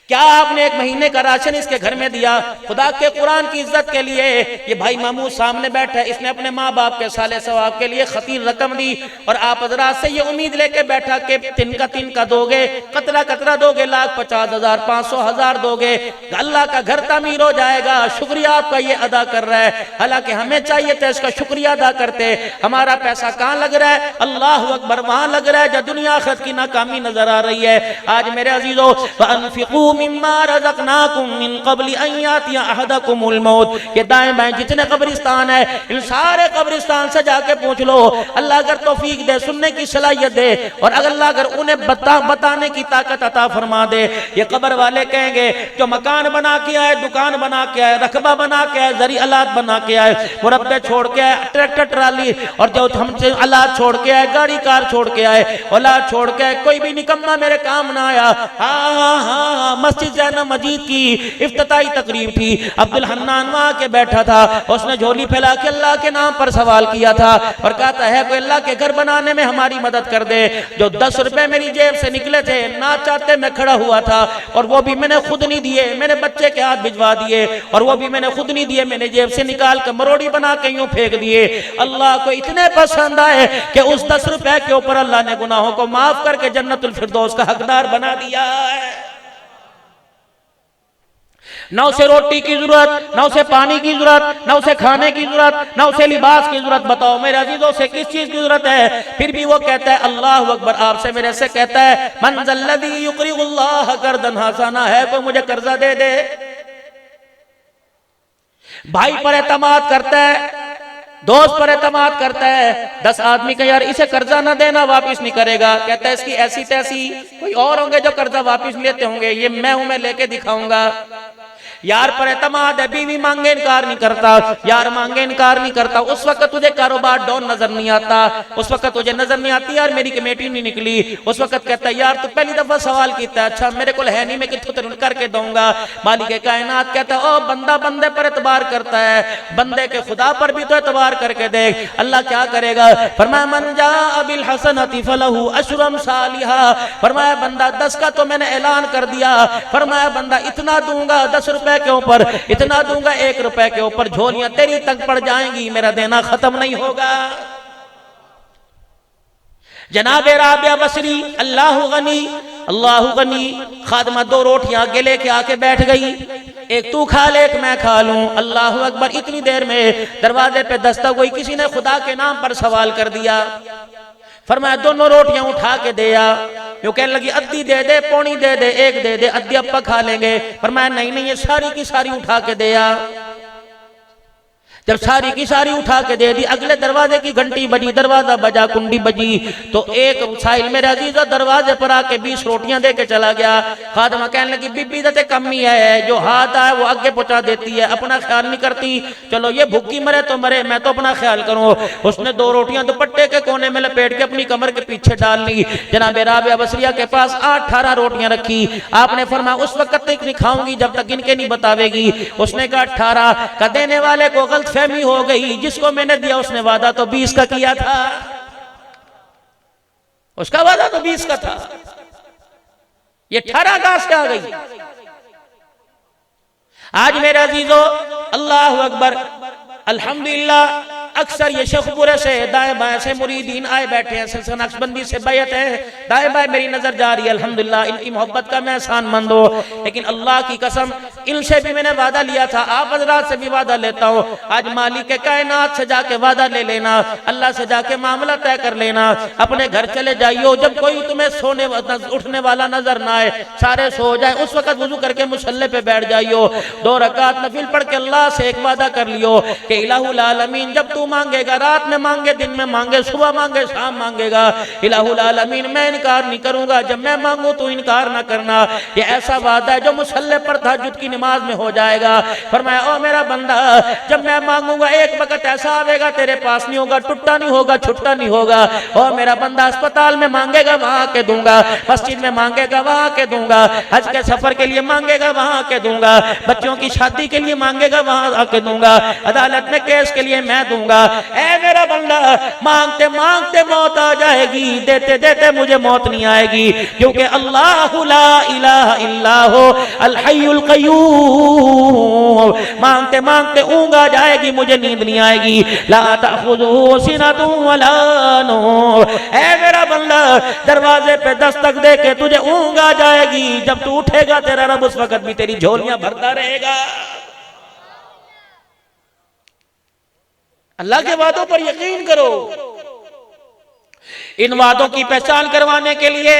क्या आपने एक महीने का राशन इसके घर में दिया? खुदा के कुरान की इज्जत के लिए ये भाई महमूद सामने बैठा है, इसने अपने माँ बाप के साले सवाब के लिए खतीर रकम दी और आप हजरात से ये उम्मीद लेके बैठा कि तिनका दोगे, कतरा कतरा दोगे, 1,50,000 500,000 दोगे, अल्लाह का घर तामीर हो जाएगा। शुक्रिया आपका ये अदा कर रहा है, हालांकि हमें चाहिए था इसका शुक्रिया अदा करते। हमारा पैसा कहाँ लग रहा है? अल्लाह अकबर वहां लग रहा है जब दुनिया आखिरत की नाकामी नजर आ रही है। आज मेरे अजीजों, फअनफिकू मिम्मा रज़क़नाकुम मिन क़ब्लि अन यातिया अहदकुमुल मौत, ये दाएं बाएं जितने कब्रिस्तान है इन सारे कब्रिस्तान से जाके पूछ लो, अल्लाह अगर तौफीक दे, सुनने की सलाहियत दे, और अल्लाह अगर उन्हें बताने की ताकत अता फरमा दे, ये कब्र वाले कहेंगे जो मकान बना के आए, दुकान बना के आए, रकबा बना के आए, जरी अलाद बना के आए, मुरब्बे छोड़ के आए, ट्रैक्टर ट्राली, और जो हमसे अलाद छोड़ के आए, गाड़ी कार छोड़ के आए, औलाद छोड़ के आए, कोई भी निकम्मा मेरे काम ना आया। हाँ, मस्जिद ज़ैनब मजीद की इफ्तिताई तकरीब थी, अब्दुल हन्नान वहाँ के बैठा था, उसने झोली फैला के अल्लाह के नाम पर सवाल किया था और कहता है कोई अल्लाह के घर बनाने में हमारी मदद कर दे। जो 10 रुपए मेरी जेब से निकले थे, ना चाहते मैं खड़ा हुआ था, और वो भी मैंने खुद नहीं दिए, मेरे बच्चे के हाथ भिजवा दिए, और वो भी मैंने खुद नहीं दिए, मैंने जेब से निकाल कर मरोड़ी बना के यूं फेंक दिए। अल्लाह को इतने पसंद आए कि उस 10 रुपए के ऊपर अल्लाह ने गुनाहों को माफ करके जन्नतुल फिरदौस का हकदार बना दिया है। ना उसे रोटी की जरूरत, ना उसे पानी की जरूरत, ना उसे खाने की जरूरत, ना उसे लिबास की जरूरत। बताओ मेरे अजीजों से किस चीज की जरूरत है? फिर भी वो कहता है अल्लाह अकबर, आपसे मेरे से कहता है मन ज़ल्लज़ी युक़रिज़ुल्लाह क़र्ज़न हसना, है कोई मुझे कर्जा दे दे। भाई पर एतमाद करता है, दोस्त पर एतमाद करता है, 10 आदमी का यार इसे कर्जा ना देना, वापिस नहीं करेगा, कहता है इसकी ऐसी तैसी, कोई और होंगे जो कर्जा वापिस लेते होंगे, ये मैं हूं, मैं लेके दिखाऊंगा। यार पर एतमाद है, बीवी मांगे इनकार नहीं करता, यार मांगे इनकार नहीं करता। उस वक्त तुझे कारोबार डाउन नजर नहीं आता, उस वक्त तुझे नजर नहीं आती यार मेरी कमेटी नहीं निकली, उस वक्त कहता है यार तू पहली दफा सवाल किया, अच्छा मेरे को है नहीं, मैं कितों तेरे करके दूंगा। मालिक कायनात कहता है ओ बंदा बंदे पर एतबार करता है, बंदे के खुदा पर भी तो एतबार करके देख। अल्लाह क्या करेगा? फरमाया मन जा बिल हसनति फलहु अशरु अमसालिहा, फरमाया बंदा 10 का तो मैंने ऐलान कर दिया, फरमाया बंदा इतना दूंगा, 10 रुपए के ऊपर इतना दूंगा, 1 रुपए के ऊपर झोलियां तेरी तक पड़ जाएंगी, मेरा देना खत्म नहीं होगा। जनाबे राबिया बसरी अल्लाहु गनी, खादमा 2 रोटियां आगे लेके आके बैठ गई, एक तू खा ले, एक मैं खा लूं। अल्लाहु अकबर, इतनी देर में दरवाजे पे दस्तक हुई, किसी ने खुदा के नाम पर सवाल कर दिया। फरमाया दोनों रोटियां उठा के दे आ। यो कहने लगी अद्धी दे दे, पौनी दे दे, एक दे दे, अद्धी अप्पा खा लेंगे। फरमाया नहीं नहीं, ये सारी की सारी उठा के दे आ। जब सारी की सारी उठा के दे दी, अगले दरवाजे की घंटी बजी, दरवाजा बजा, कुंडी बजी, तो एक साहिल मेरे अजीज़ों दरवाजे पर आके 20 रोटियां दे के चला गया। खादमा कहने लगी बीबी दते कमी है, जो हाथ आए वो आगे पहुंचा देती है, अपना ख्याल नहीं करती, चलो ये भूखी मरे तो मरे, मैं तो अपना ख्याल करूं। उसने 2 रोटियां दुपट्टे के कोने में लपेट के अपनी कमर के पीछे डाल ली। जनाब राबिया बसरिया के पास 18 रोटियां रखी। आपने फरमाया उस वक्त तक नहीं खाऊंगी जब तक इनके नहीं बतावेगी। उसने कहा 18 का, देने वाले को गलत फहमी हो गई, जिसको मैंने दिया उसने वादा तो 20 का किया था, उसका वादा तो 20 का था, ये 18 कहां से आ गई? आज मेरे अजीजों अल्लाह अकबर, अल्हम्दुलिल्लाह अक्सर ये शेखपुरे से दाएं बाएं से मुरीदीन आए बैठे हैं, सिलसिला नक्शबंदी से बैत है, दाएं बाएं मेरी नजर जा रही है। अल्हम्दुलिल्लाह इनकी मोहब्बत का मैं एहसान मंद हूं, लेकिन अल्लाह की कसम इनसे भी मैंने वादा लिया था, आप हजरात से भी वादा लेता हूं। आज मालिक के कायनात से जाके वादा ले लेना, अल्लाह से जाके मामला तय कर लेना। अपने घर चले जाइयो, जब कोई तुम्हें सोने उठने वाला नजर ना आए, सारे सो जाए, उस वक्त वुजू करके मुसल्ले पे बैठ जाइयो, 2 रकात नफिल पढ़ के अल्लाह से एक वादा कर लियो कि इलाहुल आलमीन जब तू तू मांगेगा, रात में मांगे, दिन में मांगे, सुबह मांगे, शाम मांगेगा, इलाहुल आलमीन मैं इनकार नहीं करूंगा, जब मैं मांगू तू इनकार ना करना। ये ऐसा वादा है जो मुसल्ले पर तहज्जुद की नमाज में हो जाएगा। फरमाया ओ मेरा बंदा, जब मैं मांगूंगा एक वक्त ऐसा आएगा तेरे पास नहीं होगा, टुट्टा नहीं होगा, छुट्टा नहीं होगा। ओ मेरा बंदा, अस्पताल में मांगेगा वहां के दूंगा, मस्जिद में मांगेगा वहां के दूंगा, हज के सफर के लिए मांगेगा वहां के दूंगा, बच्चों की शादी के लिए मांगेगा वहां आके दूंगा, अदालत में केस के लिए मैं दूंगा। ऐ मेरा बंदा, मांगते मांगते मौत आ जाएगी, देते देते मुझे मौत नहीं आएगी, क्योंकि अल्लाहु ला इलाहा इल्ला हु अल हय्युल क़य्यूम। मांगते मांगते ऊँग आ जाएगी, मुझे नींद नहीं आएगी। ला तअख़ुज़ुहु सिनतुन वला नौम। ऐ मेरा बंदा, दरवाजे पे दस्तक दे के तुझे ऊँग आ जाएगी, जब तू उठेगा तेरा रब उस वक्त भी तेरी झोलियां भरता रहेगा। अल्लाह के वादों पर यकीन करो। इन वादों की पहचान करवाने के लिए,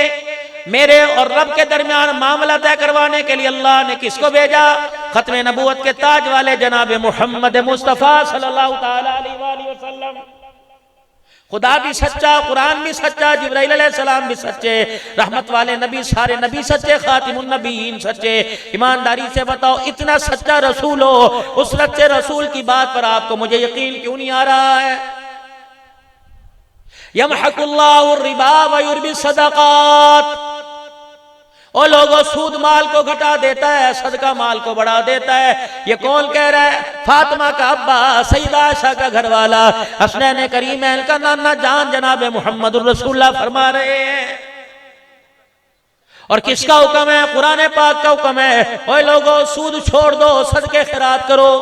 मेरे और रब के दरमियान मामला तय करवाने के लिए अल्लाह ने किसको भेजा? खत्मे नबूवत के ताज वाले जनाब मोहम्मद मुस्तफ़ा सल्लल्लाहु ताला अलैहि वसल्लम। खुदा भी सच्चा, कुरान भी सच्चा, जिब्राइल अलैहिस्सलाम भी सच्चे, रहमत वाले नबी सारे नबी सच्चे, खातिमुन नबीयीन सच्चे। ईमानदारी से बताओ, इतना सच्चा रसूल हो, उस सच्चे रसूल की बात पर आपको मुझे यकीन क्यों नहीं आ रहा है? यमहकुल्लाहु रिबा व युर्बि सदक़ात। ओ लोगों, सूद माल को घटा देता है, सदका माल को बढ़ा देता है। ये कौन कह रहा है? फातिमा का अब्बा, सईदा आयशा का घर वाला, हसनैन करीमैन का नाना जान जनाब मुहम्मदुर रसूलुल्लाह फरमा रहे हैं। और किसका हुक्म है? कुरान पाक का हुक्म है। ओए लोगों, सूद छोड़ दो, सदके खैरात करो।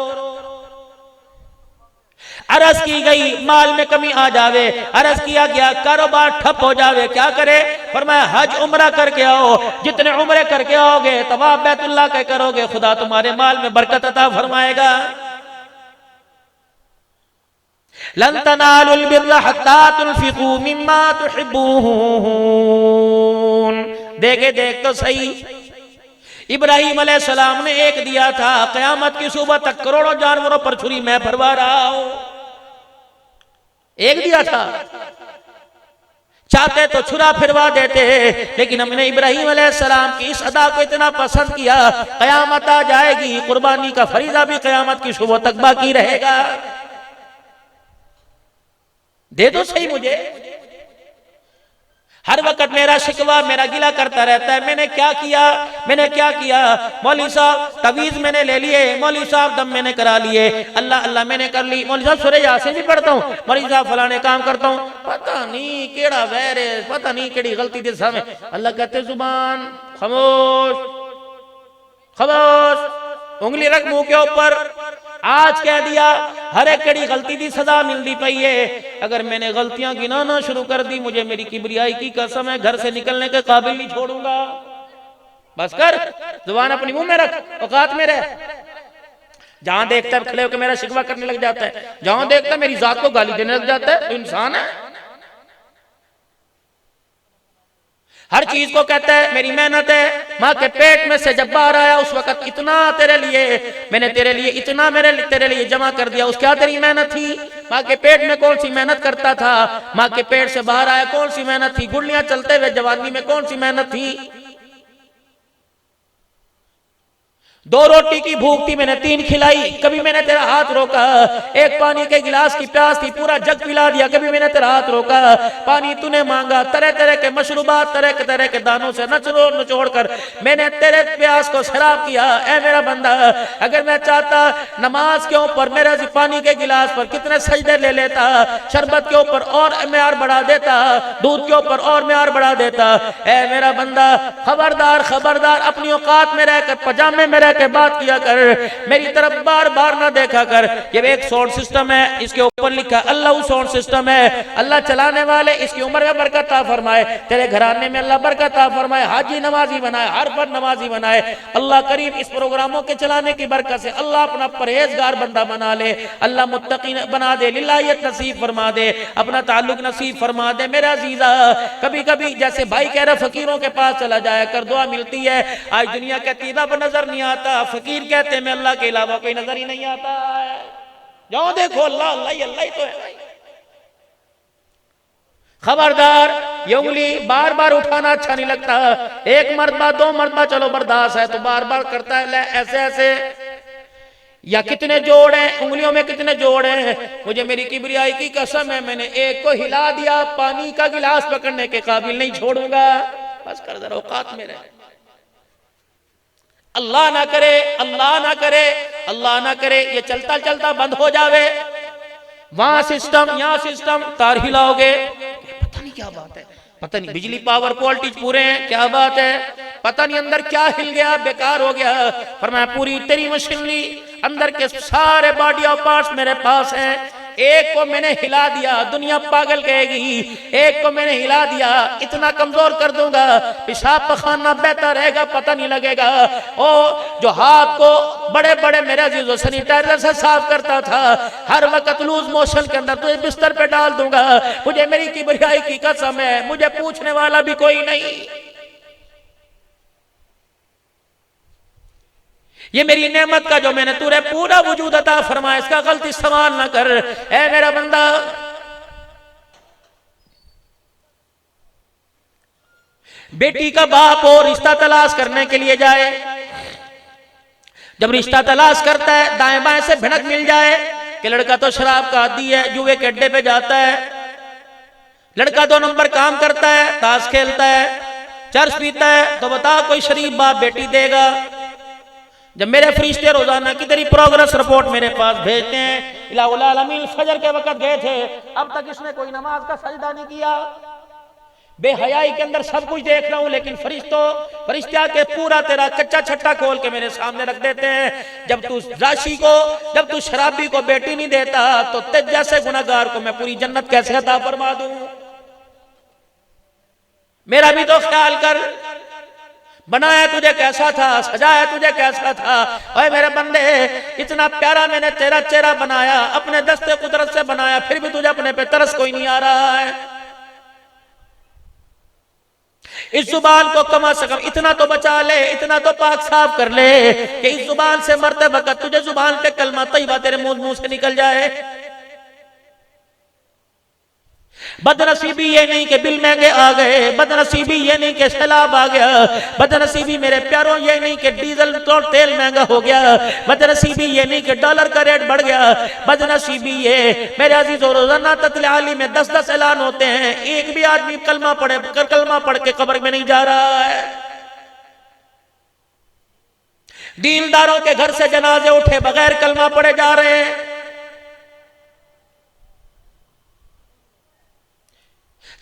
अर्ज की गई माल में कमी आ जावे, अर्ज किया गया कारोबार ठप हो जावे, क्या करे? फरमाया हज उम्रा करके आओ, जितने उम्रे करके आओगे, तवाफ बैतुल्लाह के करोगे, खुदा तुम्हारे माल में बरकत अता फरमाएगा। लन तनालुल बिर्रा हत्ता तुनफिकू मिम्मा तुहिब्बून। देखे देख तो सही, इब्राहिम अलैहिस्सलाम ने एक दिया था, क़यामत की सुबह तक करोड़ों जानवरों पर छुरी मैं भरवा रहा हूं। एक दिया था, चाहते तो छुरा फिरवा देते, लेकिन हमने इब्राहिम अलैहिस्सलाम की इस अदा को इतना पसंद किया, क़यामत आ जाएगी, कुर्बानी का फरीजा भी क़यामत की सुबह तक बाकी रहेगा। दे दो सही मुझे। हर वक्त मेरा शिकवा, मेरा गिला करता रहता है, मैंने क्या किया, मैंने क्या किया? मौलवी साहब तवीज मैंने ले लिए, मौलवी साहब दम मैंने करा लिए, अल्लाह अल्लाह मैंने कर ली, मौलवी साहब सूरह यासीन भी पढ़ता हूँ, मौलवी साहब फलाने काम करता हूँ, पता नहीं केड़ा वैर है, पता नहीं केड़ी गलती थी सामने। अल्लाह कहते जुबान खामोश, खामोश, उंगली रख मुंह के ऊपर। आज कह दिया, हर एक कड़ी गलती की सजा मिलती पई है। अगर मैंने गलतियां गिनाना शुरू कर दी, मुझे मेरी किबरियाई की कसम है, घर से निकलने के काबिल नहीं छोड़ूंगा। बस कर, जुबान अपनी मुंह में रख, औकात में रह। जहां देखता है खड़े होकर मेरा शिकवा करने लग जाता है, जहां देखता है मेरी जात को गाली देने लग जाता है, तो इंसान है। हर चीज को कहता है मेरी मेहनत है। माँ के पेट में से जब बाहर आया उस वक्त इतना तेरे लिए, मैंने तेरे लिए इतना तेरे लिए जमा कर दिया, उस क्या तेरी मेहनत थी? माँ के पेट में कौन सी मेहनत करता था? माँ के पेट से बाहर आया कौन सी मेहनत थी? गुड़लियां चलते हुए जवानी में कौन सी मेहनत थी? 2 रोटी की भूख थी, मैंने 3 खिलाई, कभी मैंने तेरा हाथ रोका? एक पानी के गिलास की प्यास थी, पूरा जग पिला दिया, कभी मैंने तेरा हाथ रोका? पानी तूने मांगा, तरह तरह के मशरूबात, तरह तरह के दानों से नचोड़ कर मैंने तेरे प्यास को शराब किया। ऐ मेरा बंदा, अगर मैं चाहता नमाज के ऊपर मेरा पानी के गिलास पर कितने सजदे ले लेता, शरबत के ऊपर और म्यार बढ़ा देता, दूध के ऊपर और म्यार बढ़ा देता। ऐ मेरा बंदा, खबरदार खबरदार, अपनी औकात में रहकर, पजामे में के बात किया कर, मेरी तरफ बार बार ना देखा कर। ये एक साउंड सिस्टम है, इसके ऊपर लिखा अल्लाह साउंड सिस्टम है, अल्लाह चलाने वाले इसकी उम्र में बरकत अता फरमाए, तेरे घराने में अल्लाह बरकत अता फरमाए, हाजी नमाजी बनाए, हर पर नमाजी बनाए। अल्लाह करीम इस प्रोग्रामों के चलाने की बरकत से अल्लाह अपना परहेजगार बंदा बना ले, अल्लाह मुत्तकी बना दे, लिल्लाहियत नसीब फरमा दे, अपना ताल्लुक नसीब फरमा दे। मेरा अजीजा, कभी कभी जैसे भाई कह रहा फकीरों के पास चला जाया कर, दुआ मिलती है। आज दुनिया कहती रब नजर नहीं आता, फकीर कहते मैं अल्लाह के अलावा कोई नजर ही नहीं आता है। जाओ देखो अल्लाह अल्लाह ही तो है भाई। खबरदार, ये उंगली बार बार उठाना अच्छा नहीं लगता। एक मरतबा दो मरतबा चलो बर्दाश्त है, तो बार बार करता है ऐसे ऐसे। या कितने जोड़ हैं उंगलियों में, कितने जोड़ हैं। मुझे मेरी किबरियाई की कसम है, मैंने एक को हिला दिया, पानी का गिलास पकड़ने के काबिल नहीं छोड़ूंगा। बस कर जरा औकात में रहे। अल्लाह ना करे, अल्लाह ना करे, अल्लाह ना करे ये चलता चलता बंद हो जावे। वहां सिस्टम, यहाँ सिस्टम, तार हिलाओगे, पता नहीं क्या बात है, पता नहीं बिजली पावर वोल्टेज पूरे हैं, क्या बात है, पता नहीं अंदर क्या हिल गया, बेकार हो गया। फरमाया पूरी तेरी मशीनरी, अंदर के सारे बॉडी ऑफ पार्ट्स मेरे पास हैं। एक को मैंने हिला दिया, दुनिया पागल कहेगी। एक को मैंने हिला दिया, इतना कमजोर कर दूंगा, पेशाब पखाना बेहतर रहेगा, पता नहीं लगेगा। ओ जो हाथ को बड़े बड़े मेरे अजीजों सैनिटाइजर से साफ करता था, हर वक्त लूज मोशन के अंदर तुझे बिस्तर पे डाल दूंगा। मुझे मेरी किबरियाई की कसम है, मुझे पूछने वाला भी कोई नहीं। ये मेरी नेमत का जो मैंने तुरे पूरा वजूद अता फरमाया, इसका गलत इस्तेमाल ना कर। ऐ मेरा बंदा, बेटी का बाप हो रिश्ता तलाश करने के लिए जाए, जब रिश्ता तलाश करता है दाएं बाएं से भिनक मिल जाए कि लड़का तो शराब का आदी है, जुए के अड्डे पे जाता है, लड़का 2 नंबर काम करता है, ताश खेलता है, चर्च पीता है, तो बता कोई शरीफ बाप बेटी देगा। जब मेरे फरिश्ते रोजाना की तेरी प्रोग्रेस रिपोर्ट मेरे पास भेजते हैं, इलाहुल आलमीन फजर के वक्त गए थे, अब तक इसने कोई नमाज का सजदा नहीं किया, बेहयाई के अंदर सब कुछ देख रहा हूं, लेकिन फरिश्ता के पूरा तेरा कच्चा छट्टा खोल के मेरे सामने रख देते हैं। जब तू राशि को, जब तू शराबी को बेटी नहीं देता, तो तेज जैसे गुनाहगार को मैं पूरी जन्नत कैसे अता फरमा दूं। मेरा भी तो ख्याल कर, बनाया तुझे कैसा था, सजाया तुझे कैसा था। ओए मेरे बंदे, इतना प्यारा मैंने तेरा चेहरा बनाया, अपने दस्ते कुदरत से बनाया, फिर भी तुझे अपने पे तरस कोई नहीं आ रहा है। इस जुबान को कम से कम इतना तो बचा ले, इतना तो पाक साफ कर ले कि इस जुबान से मरते वक्त तुझे जुबान पे कलमा तैयबा तेरे मुंह से निकल जाए। बदनसीबी ये नहीं कि बिल महंगे आ गए, बदनसीबी ये नहीं कि सैलाब आ गया, बदनसीबी मेरे प्यारों ये नहीं कि डीजल तो तेल महंगा हो गया, बदनसीबी ये नहीं कि डॉलर का रेट बढ़ गया, बदनसीबी ये मेरे अजीजों रोजाना तत्ले में 10-10 ऐलान होते हैं, एक भी आदमी कलमा पढ़ के कब्र में नहीं जा रहा है। दीनदारों के घर से जनाजे उठे बगैर कलमा पढ़े जा रहे हैं।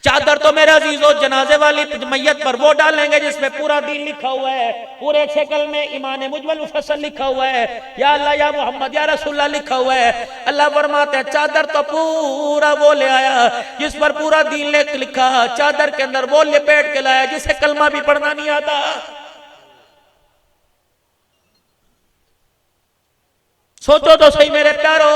चादर तो मेरे अजीजों जनाजे वाली मैयत पर वो डालेंगे जिसमें पूरा दीन लिखा हुआ है, पूरे शक्ल में ईमान मुजमल मुफस्सल लिखा हुआ है, या अल्लाह या मोहम्मद या रसूलुल्लाह लिखा हुआ है। अल्लाह फरमाते हैं चादर तो पूरा वो ले आया जिस पर पूरा दीन लिखा, चादर के अंदर वो लपेट के लाया जिसे कलमा भी पढ़ना नहीं आता। सोचो तो सही मेरे प्यारो,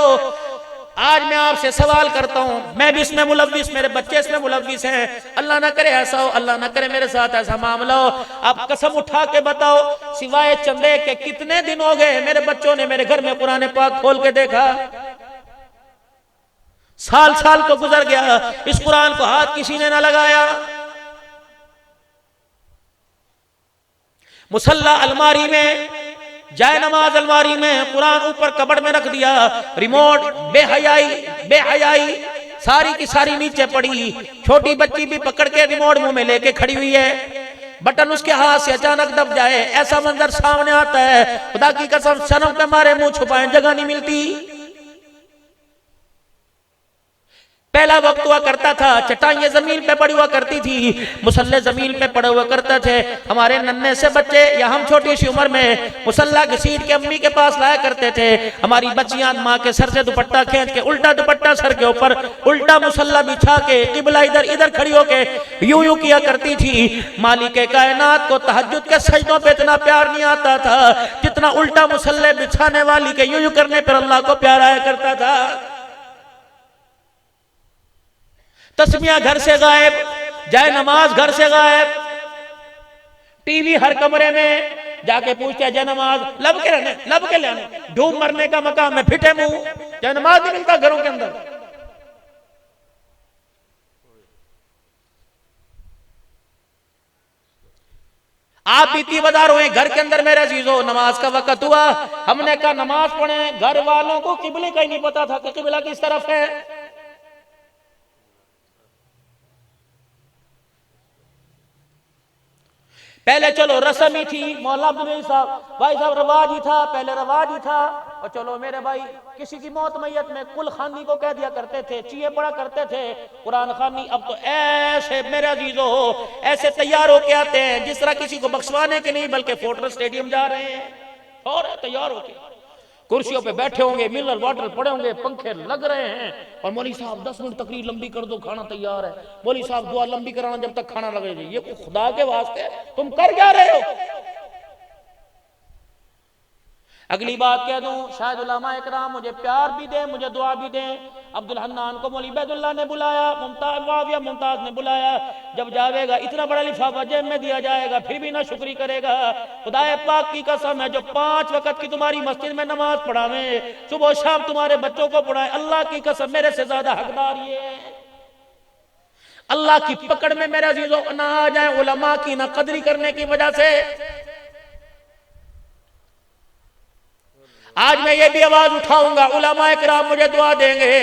आज मैं आपसे सवाल करता हूं, मैं भी इसमें मुलव्विस, मेरे बच्चे इसमें मुलव्विस हैं, अल्लाह ना करे ऐसा हो, अल्लाह ना करे मेरे साथ ऐसा मामला हो। आप कसम उठा के बताओ, सिवाय चंदे के कितने दिन हो गए मेरे बच्चों ने मेरे घर में कुरान पाक खोल के देखा? साल साल तो गुजर गया, इस कुरान को हाथ किसी ने ना लगाया। मुसल्ला अलमारी में, जाए नमाज अलमारी में, कुरान ऊपर कबड़ में रख दिया, रिमोट बेहयाई सारी की सारी नीचे पड़ी, छोटी बच्ची भी पकड़ के रिमोट मुंह में लेके खड़ी हुई है, बटन उसके हाथ से अचानक दब जाए, ऐसा मंजर सामने आता है, खुदा की कसम शर्म के मारे मुंह छुपाए जगह नहीं मिलती। पहला वक्त हुआ करता था, चटाइयां जमीन पे पड़ी हुआ करती थी, मुसल्ले जमीन पे पड़े हुआ करते थे। हमारे नन्हे से बच्चे या हम छोटी सी उम्र में मुसल्ला घसीट के अम्मी के पास लाया करते थे। हमारी बच्चियां माँ के सर से दुपट्टा खींच के, उल्टा दुपट्टा सर के ऊपर, उल्टा मुसल्ला बिछा के, किबला इधर इधर खड़ी होके यूं यूं किया करती थी। मालिक कायनात को तहज्जुद के सजदों पे इतना प्यार नहीं आता था जितना उल्टा मुसल्ले बिछाने वाली के यूं यूं करने पर अल्लाह को प्यार आया करता था। तस्मिया घर से गायब, जाए नमाज घर से गायब, टीवी हर कमरे में, जाके पूछते हैं जनमाज लब के लेने ढूंढ मरने का मकाम में फिटे मुंह जनमाज नहीं मिलता घरों के अंदर। आप बीती बाजार हुए घर के अंदर मेरे अजीजों नमाज का वक्त हुआ, हमने कहा नमाज पढ़े, घर वालों को किबले का ही नहीं पता था कि किबला किस तरफ है। पहले चलो रस्म ही थी, मौला अब्दुल साहब भाई साहब रवाज ही था, पहले रवाज ही था। और चलो मेरे भाई किसी की मौत मैयत में कुल खानी को कह दिया करते थे, चीए पड़ा करते थे कुरान खानी। अब तो ऐसे मेरे अजीजों हो ऐसे तैयार होके आते हैं जिस तरह किसी को बख्शवाने के नहीं बल्कि फोर्ट्रेस स्टेडियम जा रहे हैं और तैयार होके कुर्सियों पे बैठे होंगे, मिनरल वाटर पड़े होंगे, पंखे लग रहे हैं और मौली साहब 10 मिनट तकरीर लंबी कर दो, खाना तैयार है। मौली साहब दुआ लंबी कराना जब तक खाना लगे। ये खुदा के वास्ते तुम कर क्या रहे हो? अगली बात कह दूं, शायद उलमा इकराम मुझे प्यार भी दें, मुझे दुआ भी दें। अब्दुल हन्नान को मौलवी बैदुल्लाह ने बुलाया, मुमताज ने बुलाया। जब जावेगा इतना बड़ा लिफाफा जेब में दिया जाएगा, फिर भी ना शुक्री करेगा। खुदाए पाक की कसम है जो 5 वक्त की तुम्हारी मस्जिद में नमाज पढ़ावे, सुबह शाम तुम्हारे बच्चों को पढ़ाए, अल्लाह की कसम मेरे से ज्यादा हकदार ये है। अल्लाह की पकड़ में मेरे अजीजों ना आ जाए उलमा की ना कदरी करने की वजह से। आज मैं ये भी आवाज उठाऊंगा, उलमा इकराम मुझे दुआ देंगे।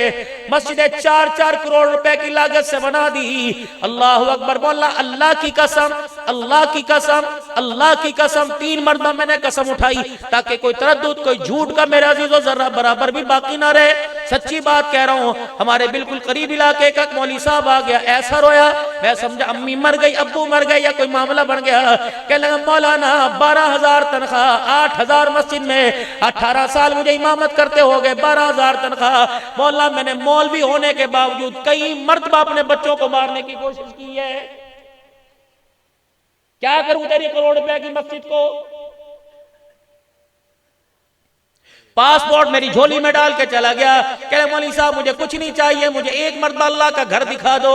मस्जिदें 4-4 करोड़ रुपए की लागत से बना दी। अल्लाह अकबर बोला, अल्लाह की कसम, अल्लाह की कसम, अल्लाह की कसम। 3 मरतबा मैंने कसम उठाई ताकि कोई तरद्दुद कोई झूठ का मेरे अजीजों जरा बराबर भी बाकी ना रहे। सच्ची बात कह रहा हूं, हमारे बिल्कुल करीब इलाके का मौली साहब आ गया, ऐसा रोया मैं समझा अम्मी मर गई, अब्बू मर गए या कोई मामला बन गया। कहने लगा मौलाना 12,000 तनख्वाह, 8,000 मस्जिद में, 18 साल मुझे इमामत करते हो गए, 12,000 तनख्वाह। मौला मैंने मौलवी होने के बावजूद कई मर्तबा अपने बच्चों को मारने की कोशिश की है, क्या करूं तेरी करोड़ रुपए की मस्जिद को? पासपोर्ट मेरी झोली में डाल के चला गया। कह रहे मौलवी साहब मुझे कुछ नहीं चाहिए, मुझे एक मर्तबा अल्लाह का घर दिखा दो।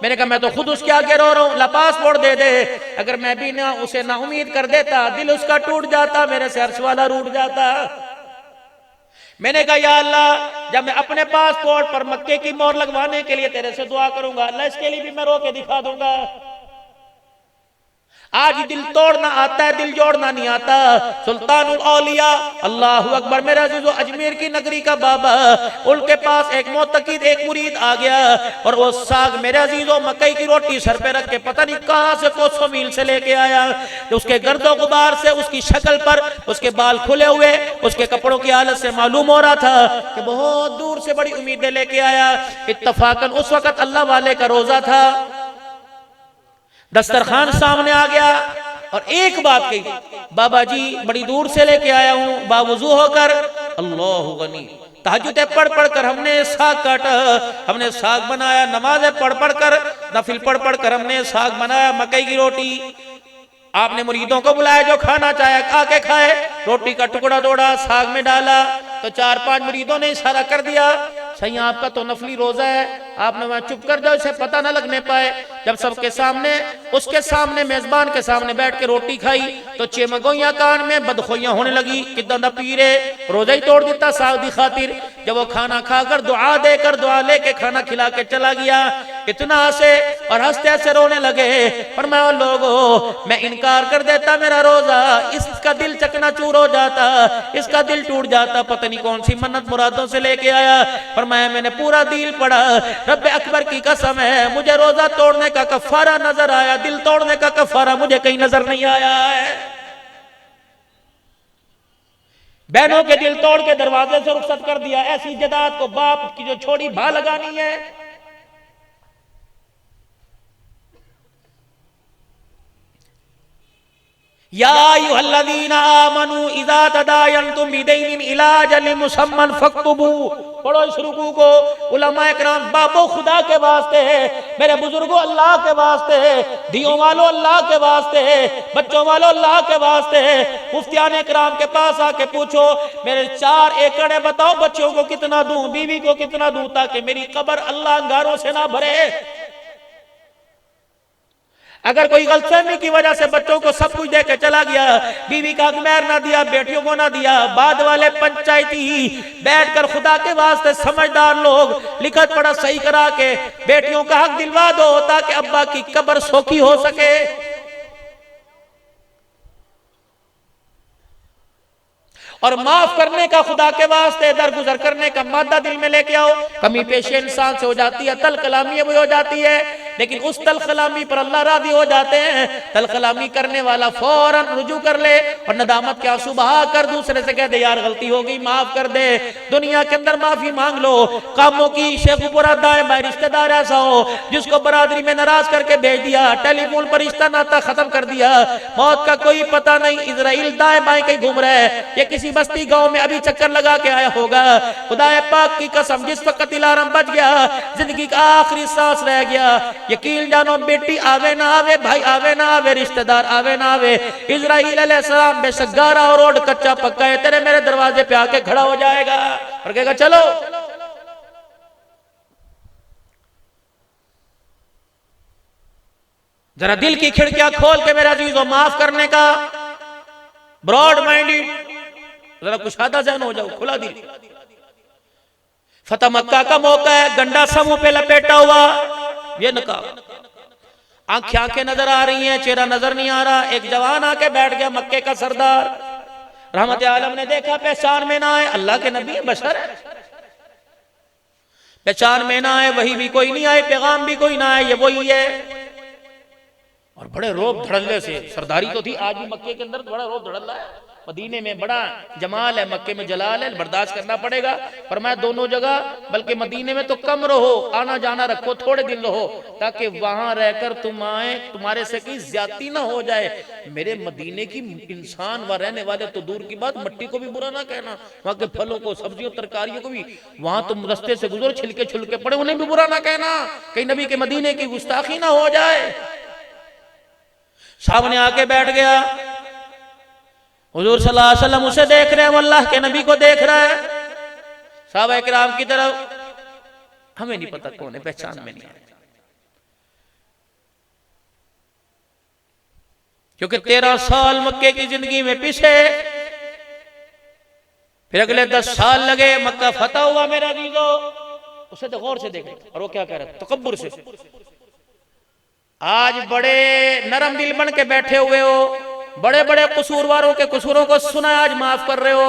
मैंने कहा मैं तो खुद उसके आगे रो रहा हूं, ला पासपोर्ट दे दे। अगर मैं भी ना उसे ना उम्मीद कर देता, दिल उसका टूट जाता, मेरे से अर्श वाला रूठ जाता। मैंने कहा या अल्लाह जब मैं अपने पासपोर्ट पर मक्के की मोहर लगवाने के लिए तेरे से दुआ करूंगा, अल्लाह इसके लिए भी मैं रो के दिखा दूंगा। आज दिल तोड़ना आता है, दिल जोड़ना नहीं आता। सुल्तानुल औलिया अल्लाह अकबर मेरा अजीजों अजमेर की नगरी का बाबा, उनके पास एक मोतकीद एक मुरीद आ गया और वो साग मेरे अजीजों मकई की रोटी सर पे रख के पता नहीं कहां से कोसों मील से लेके आया। तो उसके गर्दो गुबार से उसकी शक्ल पर उसके बाल खुले हुए, उसके कपड़ों की हालत से मालूम हो रहा था कि बहुत दूर से बड़ी उम्मीदें लेके आया। इत्तफाकन उस वक्त अल्लाह वाले का रोजा था, दस्तरखान सामने आ गया और एक बात कही, बाबा जी बड़ी दूर से लेके आया हूं बावुजू होकर। अल्लाह गनी तहज्जुद पढ़ पढ़ कर हमने साग काटा, हमने साग बनाया, नमाज़ें पढ़ पढ़ कर नफिल पढ़ पढ़ कर हमने साग बनाया, मकई की रोटी। आपने मुरीदों को बुलाया जो खाना चाहे आके खाए, रोटी का टुकड़ा तोड़ा साग में डाला तो 4-5 मुरीदों ने इशारा कर दिया सही आपका तो नफली रोजा है, आपने वहां चुप कर जाओ इसे पता ना लगने पाए। जब सबके सामने उसके सामने मेजबान के सामने बैठ के रोटी खाई तो चेमगोइयां कान में बदखोइयां होने लगी, कितना पीरे रोजा ही तोड़ देता साग दी खातिर। जब वो खाना खाकर दुआ देकर दुआ लेके खाना खिला के चला गया, इतना हंसे और हंसते हंसते रोने लगे। पर मैं लोगों मैं इनकार कर देता मेरा रोजा, इसका दिल चकनाचूर हो जाता, इसका दिल टूट जाता, पता नहीं कौन सी मन्नत मुरादों से लेके आया। पर मैंने पूरा दिल पढ़ा, रब अकबर की कसम है मुझे रोजा तोड़ने का कफारा नजर आया, दिल तोड़ने का कफारा मुझे कहीं नजर नहीं आया है। बहनों के दिल तोड़ के दरवाजे से रुखसत कर दिया, ऐसी जदाद को बाप की जो छोड़ी भा लगानी है। या अय्युहल्लज़ीना आमनू इज़ा तदायनतुम बिदैनिन इला अजलिन मुसम्मन फक्तुबू। पढ़ो इस रुकू को उलमाए किराम, बाबो खुदा के वास्ते है, मेरे बुजुर्गों अल्लाह के वास्ते है, दियों वालों अल्लाह के वास्ते है, बच्चों वालों अल्लाह के वास्ते है। मुफ्तियाने किराम के पास आके पूछो मेरे 4 एकड़ है, बताओ बच्चों को कितना दूं, बीवी को कितना दूं, ताकि मेरी कब्र अल्लाह अंगारों से ना भरे। अगर कोई गलतफहमी की वजह से बच्चों को सब कुछ दे के चला गया, बीवी का अखमेर ना दिया, बेटियों को ना दिया, बाद वाले पंचायती बैठकर खुदा के वास्ते समझदार लोग लिखत पढ़ा सही करा के बेटियों का हक दिलवा दो ताकि अब्बा की कब्र सोखी हो सके। और माफ करने का खुदा के वास्ते दरगुजर करने का मादा दिल में लेके आओ। कमी पेशी इंसान से हो जाती है, तल कलामी भी हो जाती है, लेकिन उस तल कलामी पर अल्लाह राजी हो जाते हैं। तल कलामी करने वाला फौरन रुजू कर ले और नदामत के आंसू बहा कर दूसरे से कह दे यार गलती हो गई, माफ कर दे। दुनिया के अंदर माफी मांग लो। कामों की शेखुपुरा दाएं बाएं रिश्तेदार ऐसा हो जिसको बरादरी में नाराज करके भेज दिया, टेलीफोन पर रिश्ता नाता खत्म कर दिया, मौत का कोई पता नहीं, इजराइल दाएं बाएं कहीं घूम रहा है, ये किसी बस्ती गांव में अभी चक्कर लगा के आया होगा। खुदाए पाक की कसम जिस वक्त अलार्म बज गया, जिंदगी का आखिरी सांस रह गया, यकीन जानो बेटी आवे ना आवे, भाई आवे ना आवे, रिश्तेदार आवे ना आवे, इजराइल अलैहिस्सलाम बेशक गारा और रोड कच्चा पक्का है, तेरे मेरे दरवाजे पे आके खड़ा हो जाएगा और कहेगा चलो। जरा दिल की खिड़कियां खोल के मेरा अजीजों माफ करने का ब्रॉड माइंडेड, जरा कुशादा जहन हो जाओ, खुला दिल। फतह मक्का का मौका है, गंडा समूह पे लपेटा हुआ, ये नकाब, आंखें नजर आ रही हैं, चेहरा नजर नहीं आ रहा। एक जवान आके बैठ गया, मक्के का सरदार, रहमत आलम ने देखा पहचान में ना आए, अल्लाह के नबी है, बशर है, पहचान में ना आए, वही भी कोई नहीं आए, पैगाम भी कोई ना आए, ये वही है। और बड़े रोब धड़ल्ले से, सरदारी तो थी, आज भी मक्के के अंदर बड़ा रोब धड़ल्ला है, मदीने में बड़ा जमाल है, मक्के में जलाल है, बर्दाश्त करना पड़ेगा। पर मैं दोनों जगह, बल्कि मदीने में तो कम रहो, आना जाना रखो, थोड़े दिन रहो, ताकि वहां रहकर तुम आए, तुम्हारे से कहीं ज्यादती ना हो जाए। मेरे मदीने की इंसान वहां रहने वाले तो दूर की बात, मट्टी को भी बुरा ना कहना, वहां के फलों को, सब्जियों, तरकारियों को भी, वहां तुम रस्ते से गुजरो, छिलके छुलके पड़े, उन्हें भी बुरा ना कहना, कहीं नबी के मदीने की गुस्ताखी ना हो जाए। सामने आके बैठ गया, हुजूर सल्लल्लाहु अलैहि वसल्लम उसे देख रहे हैं, वो अल्लाह के नबी को देख रहा है। सहाबा किराम की तरफ, हमें नहीं पता कौन है, पहचान में नहीं है, क्योंकि 13 साल मक्के की जिंदगी में पीछे, फिर अगले 10 साल लगे, मक्का फतह हुआ मेरा अजीजो। उसे तो गौर से देखे, और वो क्या कह रहा है, तकब्बुर से। आज बड़े नरम दिल बन के बैठे हुए हो, बड़े बड़े कसूरवारों के कसूरों को सुना, आज माफ कर रहे हो,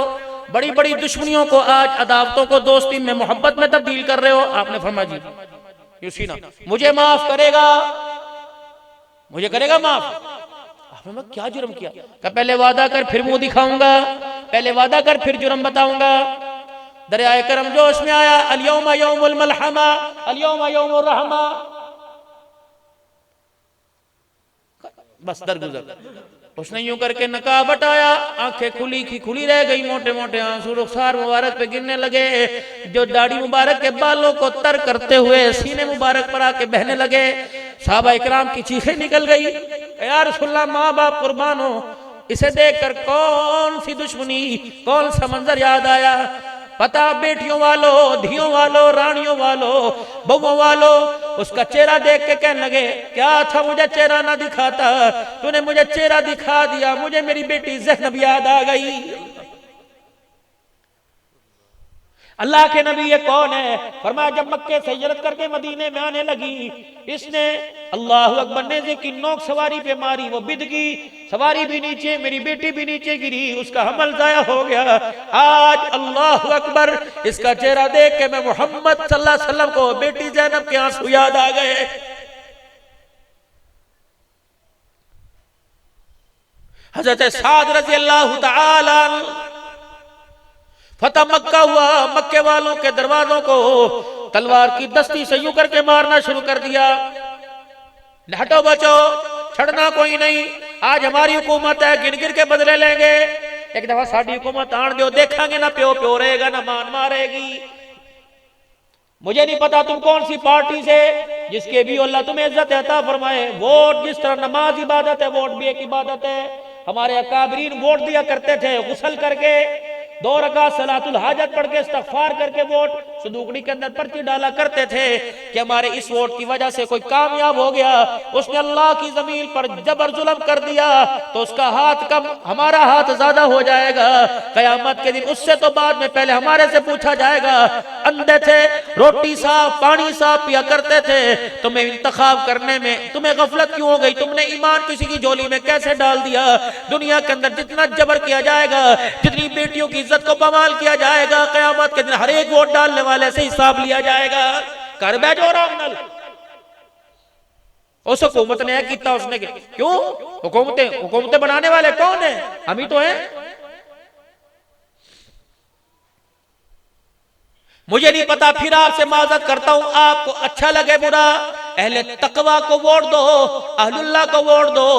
बड़ी बड़ी दुश्मनियों को आज अदावतों को दोस्ती में, मोहब्बत में तब्दील कर रहे हो। आपने फरमाया जी यूसीना मुझे माफ करेगा, मुझे करेगा माफ। आपने मैं क्या जुर्म किया? क्या पहले वादा कर फिर मुंह दिखाऊंगा, पहले वादा कर फिर जुर्म बताऊंगा। दरियाए करम जोश में आया, अल-यौमा यौमुल मलहमा, अल-यौमा यौमुर रहमा, बस दरगुजर। उसने यूं करके नकाब हटाया, आंखें खुली की खुली रह गई, मोटे मोटे आंसू रुखसार मुबारक पे गिरने लगे, जो दाढ़ी मुबारक के बालों को तर करते हुए सीने मुबारक पर आके बहने लगे। साहबा इकराम की चीखें निकल गई, या रसूलल्लाह माँ बाप कुर्बान हो। इसे देखकर कौन सी दुश्मनी, कौन सा मंजर याद आया। पता बेटियों वालों, धियों वालों, रानियों वालों, बहुओं वालों, उसका चेहरा देख के कहने लगे क्या था मुझे चेहरा ना दिखाता, तूने मुझे चेहरा दिखा दिया, मुझे मेरी बेटी ज़ैनब याद आ गई। अल्लाह के नबी ये कौन है? फरमाया जब मक्के से हिजरत करके मदीने में आने लगी, इसने अल्लाह अकबर ने की नोक सवारी पे मारी, वो बिद गई, सवारी भी नीचे, मेरी बेटी भी नीचे गिरी, उसका हमल जाया हो गया। आज अल्लाह अकबर, इसका चेहरा देख के मैं मोहम्मद सल्लल्लाहु अलैहि वसल्लम को बेटी ज़ैनब के आंसू याद आ गए। हजरत साद रज़ी अल्लाह तआला फतह मक्का हुआ, मक्के वालों के दरवाजों को तलवार की दस्ती से यूं करके मारना शुरू कर दिया। हटो बचो, छड़ना कोई नहीं, आज हमारी हुकूमत है, गिर गिर के बदले लेंगे। एक दफा साड़ी हुकूमत आन दो, देखेंगे ना प्यो प्यो रहेगा ना मान मारेगी। मुझे नहीं पता तुम कौन सी पार्टी से, जिसके भी अल्लाह तुम्हें इज्जत अता फरमाए। वोट जिस तरह नमाज इबादत है, वोट भी एक इबादत है। हमारे अकाबरीन वोट दिया करते थे, गुस्ल करके 2 रकात सलातुल हाजत पढ़ के इस्तगफार करके वोट, संदूकड़ी के अंदर पर्ची डाला करते थे कि हमारे इस वोट की वजह से कोई कामयाब हो गया, उसने अल्लाह की जमीन पर जबर जुल्म कर दिया तो उसका हाथ कम, हमारा हाथ ज्यादा हो जाएगा कयामत के दिन। उससे तो बाद में पहले हमारे से पूछा जाएगा। अंधे थे, रोटी साफ पानी साफ पिया करते थे, तुम्हें इंतखाब करने में तुम्हें गफलत क्यों हो गई? तुमने ईमान किसी की झोली में कैसे डाल दिया? दुनिया के अंदर जितना जबर किया जाएगा, जितनी बेटियों की इज्जत को बवाल किया जाएगा, कयामत के दिन हर एक वोट डालने वाले से हिसाब लिया जाएगा। कर बैठो आराम नाल। उस हुकूमत ने किया उसने क्यों? हुकूमतें बनाने वाले कौन है? हम ही तो हैं। मुझे नहीं पता, फिर आपसे माजरत करता हूं, आपको अच्छा लगे बुरा, अहले तकवा को वोट दो, अहलुल्लाह को वोट दो,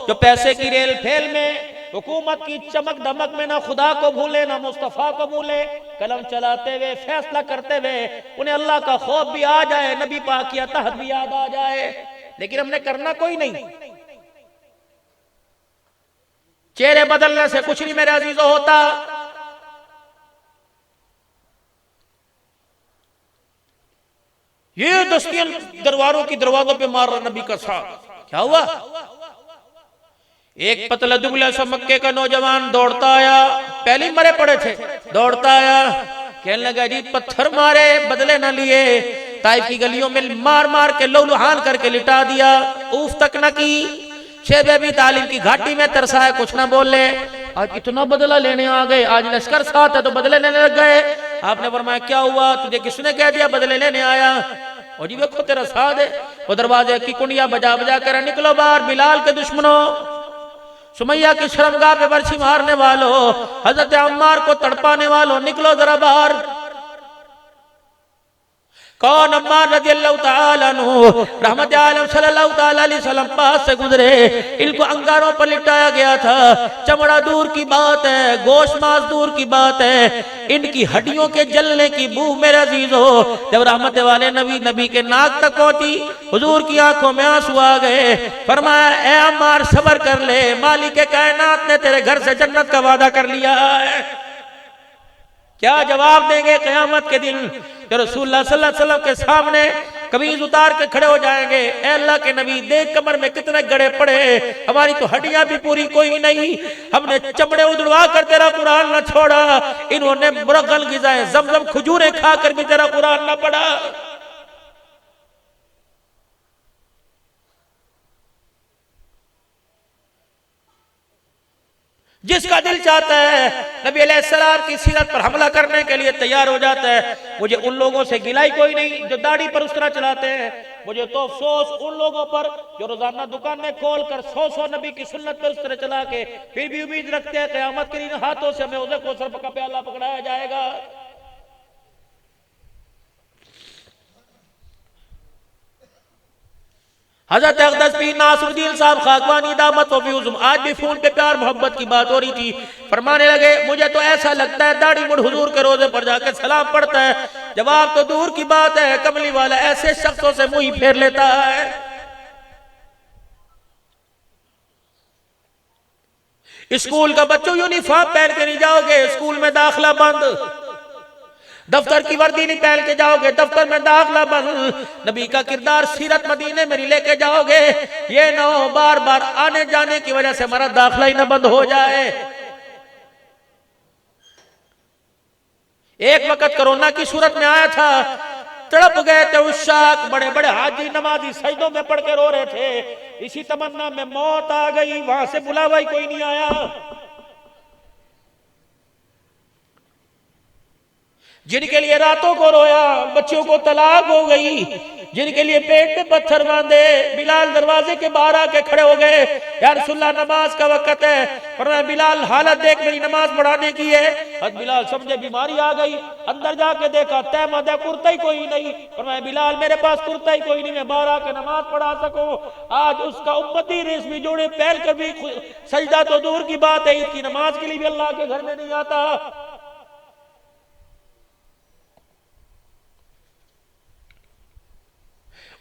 जो पैसे की रेल फेल में, हुकूमत की चमक दमक में ना खुदा को भूले ना मुस्तफा को भूले, कलम चलाते हुए फैसला करते हुए उन्हें अल्लाह का खौफ भी आ जाए, नबी पाक की अताअत भी याद आ जाए, लेकिन हमने करना कोई नहीं। चेहरे बदलने से कुछ नहीं मेरे अजीजों होता। ये दस्तियां दरबारों की दरवाजों पे मार रहा नबी का साथ। क्या हुआ? एक पतला दुबला सा मक्के का नौजवान दौड़ता आया, पहले ही मरे पड़े थे, दौड़ता आया, कहने लगा जी पत्थर मारे बदले ना लिए, ताइफ की गलियों में मार मार के लहूलुहान करके लिटा दिया, ऊफ तक न की। शेब अबी तालिब की घाटी में तरसाए, कुछ ना बोले। आज इतना बदला लेने आ गए, आज लश्कर साथ है तो बदले लेने लग गए। आपने फरमाया क्या हुआ? तुझे किसने कह दिया बदले लेने आया? और जी देखो तेरा साथ है। वो दरवाजे की कुंडिया बजा बजा कर निकलो बाहर, बिलाल के दुश्मनों, सुमैया की शर्मगाह पे बरछी मारने वालों, हजरत अम्मार को तड़पाने वालों, निकलो जरा बाहर। कौन? अम्मार रज़ियल्लाहु ताला अन्हु, रहमत आलम सल्लल्लाहु ताला अलैहि वसल्लम पास से गुजरे, इनको अंगारों पर लिटाया गया था। चमड़ा दूर की बात है, गोश्त मांस दूर की बात है, इनकी हड्डियों के जलने की बू मेरे अजीजों जब रहमत वाले नबी के नाक तक पहुंची, हुजूर की आंखों में आंसू आ गए। फरमाया ए अम्मार सब्र कर ले, मालिक कायनात ने तेरे घर से जन्नत का वादा कर लिया है। क्या जवाब देंगे क़यामत के दिन? जो रसूलुल्लाह सल्लल्लाहु अलैहि वसल्लम के सामने कमीज उतार के खड़े हो जाएंगे, ए अल्लाह के नबी देख कमर में कितने गड़े पड़े, हमारी तो हड्डियां भी पूरी कोई नहीं, हमने चमड़े उधड़वा कर तेरा कुरान न छोड़ा, इन्होंने मुरगल गिज़ाएं ज़मज़म खजूरें खाकर भी तेरा कुरान न पढ़ा। जिसका दिल चाहता है नबी अलैहिस्सलाम की सीरत पर हमला करने के लिए तैयार हो जाता है। मुझे उन लोगों से गिलाई कोई नहीं जो दाढ़ी पर उस तरह चलाते हैं, मुझे तो अफसोस उन लोगों पर जो रोजाना दुकानें खोलकर 100 नबी की सुन्नत पर उस तरह चला के फिर भी उम्मीद रखते हैं क़यामत के दिन हाथों से हमें उसे कौसर का प्याला पकड़ाया जाएगा। हजरत अक़दस पीर नासरुद्दीन साहब खाकवानी दामत व फ़ियूज़ुम, आज भी फोन पे प्यार मोहब्बत की बात हो रही थी, फरमाने लगे मुझे तो ऐसा लगता है दाढ़ी मुड़ हुजूर के रोजे पर जाकर सलाम पढ़ता है। जवाब तो दूर की बात है, कमली वाला ऐसे शख्सों से मुंह ही फेर लेता है। स्कूल का बच्चों यूनिफॉर्म पहन के नहीं जाओगे, स्कूल में दाखिला बंद, दफ्तर की वर्दी नहीं पहन के जाओगे, दफ्तर में दाखिला बंद, नबी का किरदार सीरत मदीने में नहीं लेके जाओगे, ये ना हो बार बार आने जाने की वजह से हमारा दाखिला ही ना बंद हो जाए। एक वक्त कोरोना की सूरत में आया था, तड़प गए थे उशाक, बड़े बड़े हाजी नमाजी सजदों में पड़ के रो रहे थे, इसी तमन्ना में मौत आ गई, वहां से बुलावा ही कोई नहीं आया। जिनके लिए रातों को रोया, बच्चों को तलाक हो गई, जिनके लिए पेट में पत्थर बांधे, बिलाल दरवाजे के बाहर आके खड़े हो गए, या रसूलुल्लाह नमाज का वक्त है, फरमाया बिलाल हालत देख मेरी नमाज पढ़ाने की है। हज़रत बिलाल समझे बीमारी आ गई, अंदर जाके देखा तहमद है, कुर्ता ही कोई नहीं, फरमाया बिलाल मेरे पास कुर्ता ही कोई नहीं, मैं बाहर आके नमाज पढ़ा सकूं। आज उसका उम्मती रेशमी जोड़े पहन कर भी सजदा तो दूर की बात है, ईद की नमाज के लिए भी अल्लाह के घर में नहीं आता।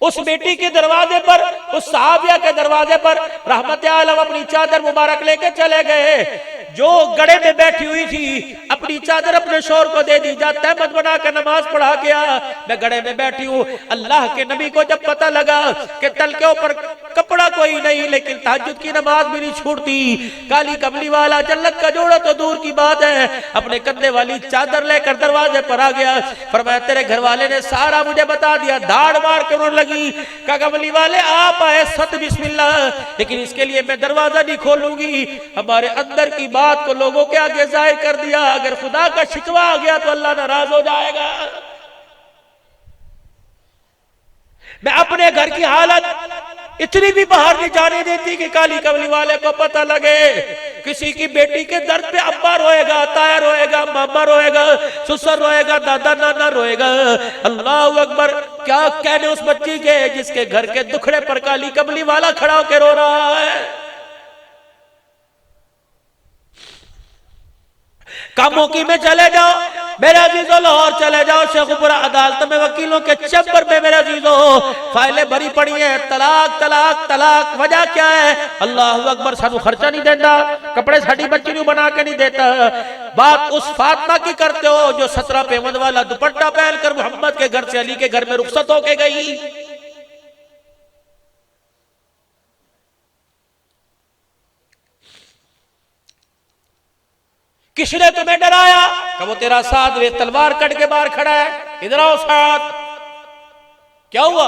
उस बेटी के दरवाजे पर, उस सहाबिया के दरवाजे पर रहमत आलम अपनी चादर मुबारक लेके चले गए। जो गड़े में बैठी हुई थी अपनी चादर अपने शोर को दे दी, जा तहमत बना कर नमाज पढ़ा के आ, मैं गड़े में बैठी हूँ। अल्लाह के नबी को जब पता लगा कि तल के ऊपर कपड़ा कोई नहीं लेकिन तहज्जुद की नमाज भी नहीं छूटती, काली कमली वाला जन्नत का जोड़ा तो दूर की बात है, अपने कंधे वाली चादर लेकर दरवाजे पर आ गया। फरमाया तेरे घर वाले ने सारा मुझे बता दिया। दाढ़ मार के रोने लगी, कहा कमली वाले आप आए सत बिस्मिल्लाह, लेकिन इसके लिए मैं दरवाजा नहीं खोलूंगी। हमारे अंदर की बात को लोगों के आगे जाहिर कर दिया, अगर खुदा का शिकवा आ गया तो अल्लाह नाराज हो जाएगा। मैं अपने घर की हालत इतनी भी बाहर नहीं जाने देती कि काली कमली वाले को पता लगे। किसी की बेटी के दर्द पे अब्बा रोएगा, ताया रोएगा, मामा रोएगा, ससुर रोएगा, दादा नाना रोएगा। अल्लाह अकबर, क्या कहने उस बच्ची के जिसके घर के दुखड़े पर काली कमली वाला खड़ा होकर रो रहा है। कामोकी में चले जाओ मेरे अजीजों, लाहौर चले जाओ, शेखुपुरा अदालत में वकीलों के चैम्बर में मेरे अजीजों फाइलें भरी पड़ी हैं, तलाक तलाक तलाक। वजह क्या है? अल्लाह अकबर, सानू खर्चा नहीं देता, कपड़े साड़ी बच्ची नू बना के नहीं देता। बात उस फातिमा की करते हो जो 17 पेमंद वाला दुपट्टा पहनकर मोहम्मद के घर से अली के घर में रुखसत होके गई। किसने तुम्हें डराया? कि वो तेरा साथ वे तलवार कट के बाहर खड़ा है, इधर आओ साथ। क्या हुआ?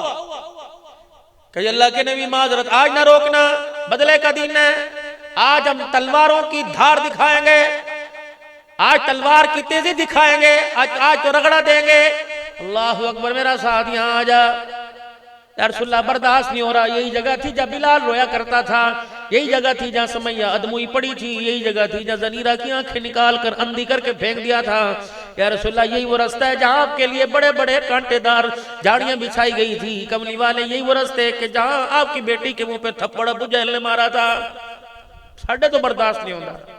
कि अल्लाह के नबी माजरत, आज ना रोकना, बदले का दिन है, आज हम तलवारों की धार दिखाएंगे, आज तलवार की तेजी दिखाएंगे, आज तो रगड़ा देंगे। अल्लाह अकबर, मेरा साथ यहां आ जा। रसूलुल्लाह बर्दाश्त नहीं हो रहा। यही जगह थी जहाँ बिलाल रोया करता था, यही जगह थी जहाँ समैया अदमुई पड़ी थी, यही जगह थी जहाँ जनीरा की आंखें निकाल कर अंधी करके फेंक दिया था। या रसूलुल्लाह, यही वो रास्ता है जहाँ आपके लिए बड़े बड़े कांटेदार झाड़ियां बिछाई गई थी। कमली वाले, यही वो रास्ते कि जहाँ आपकी बेटी के मुंह पे थप्पड़ अबू जहल ने मारा था। साढ़े तो बर्दाश्त नहीं होता।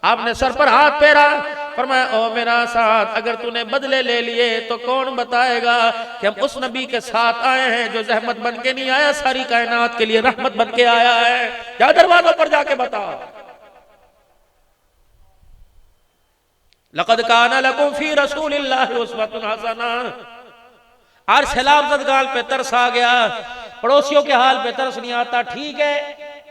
आपने सर पर हाथ फेरा, फरमाया ओ मेरा साथ, अगर तूने बदले ले लिए तो कौन बताएगा कि हम उस नबी के साथ आए हैं जो जहमत बन के नहीं आया, सारी कायनात के लिए रहमत बन के आया है। जा दरवाजों पर जाके बता। लक़द काना लकुम फी रसूलिल्लाहि उस्वतुन हसना। आज सैलाब ज़दगाल पे तरस आ गया, पड़ोसियों के हाल पे तरस नहीं आता। ठीक है,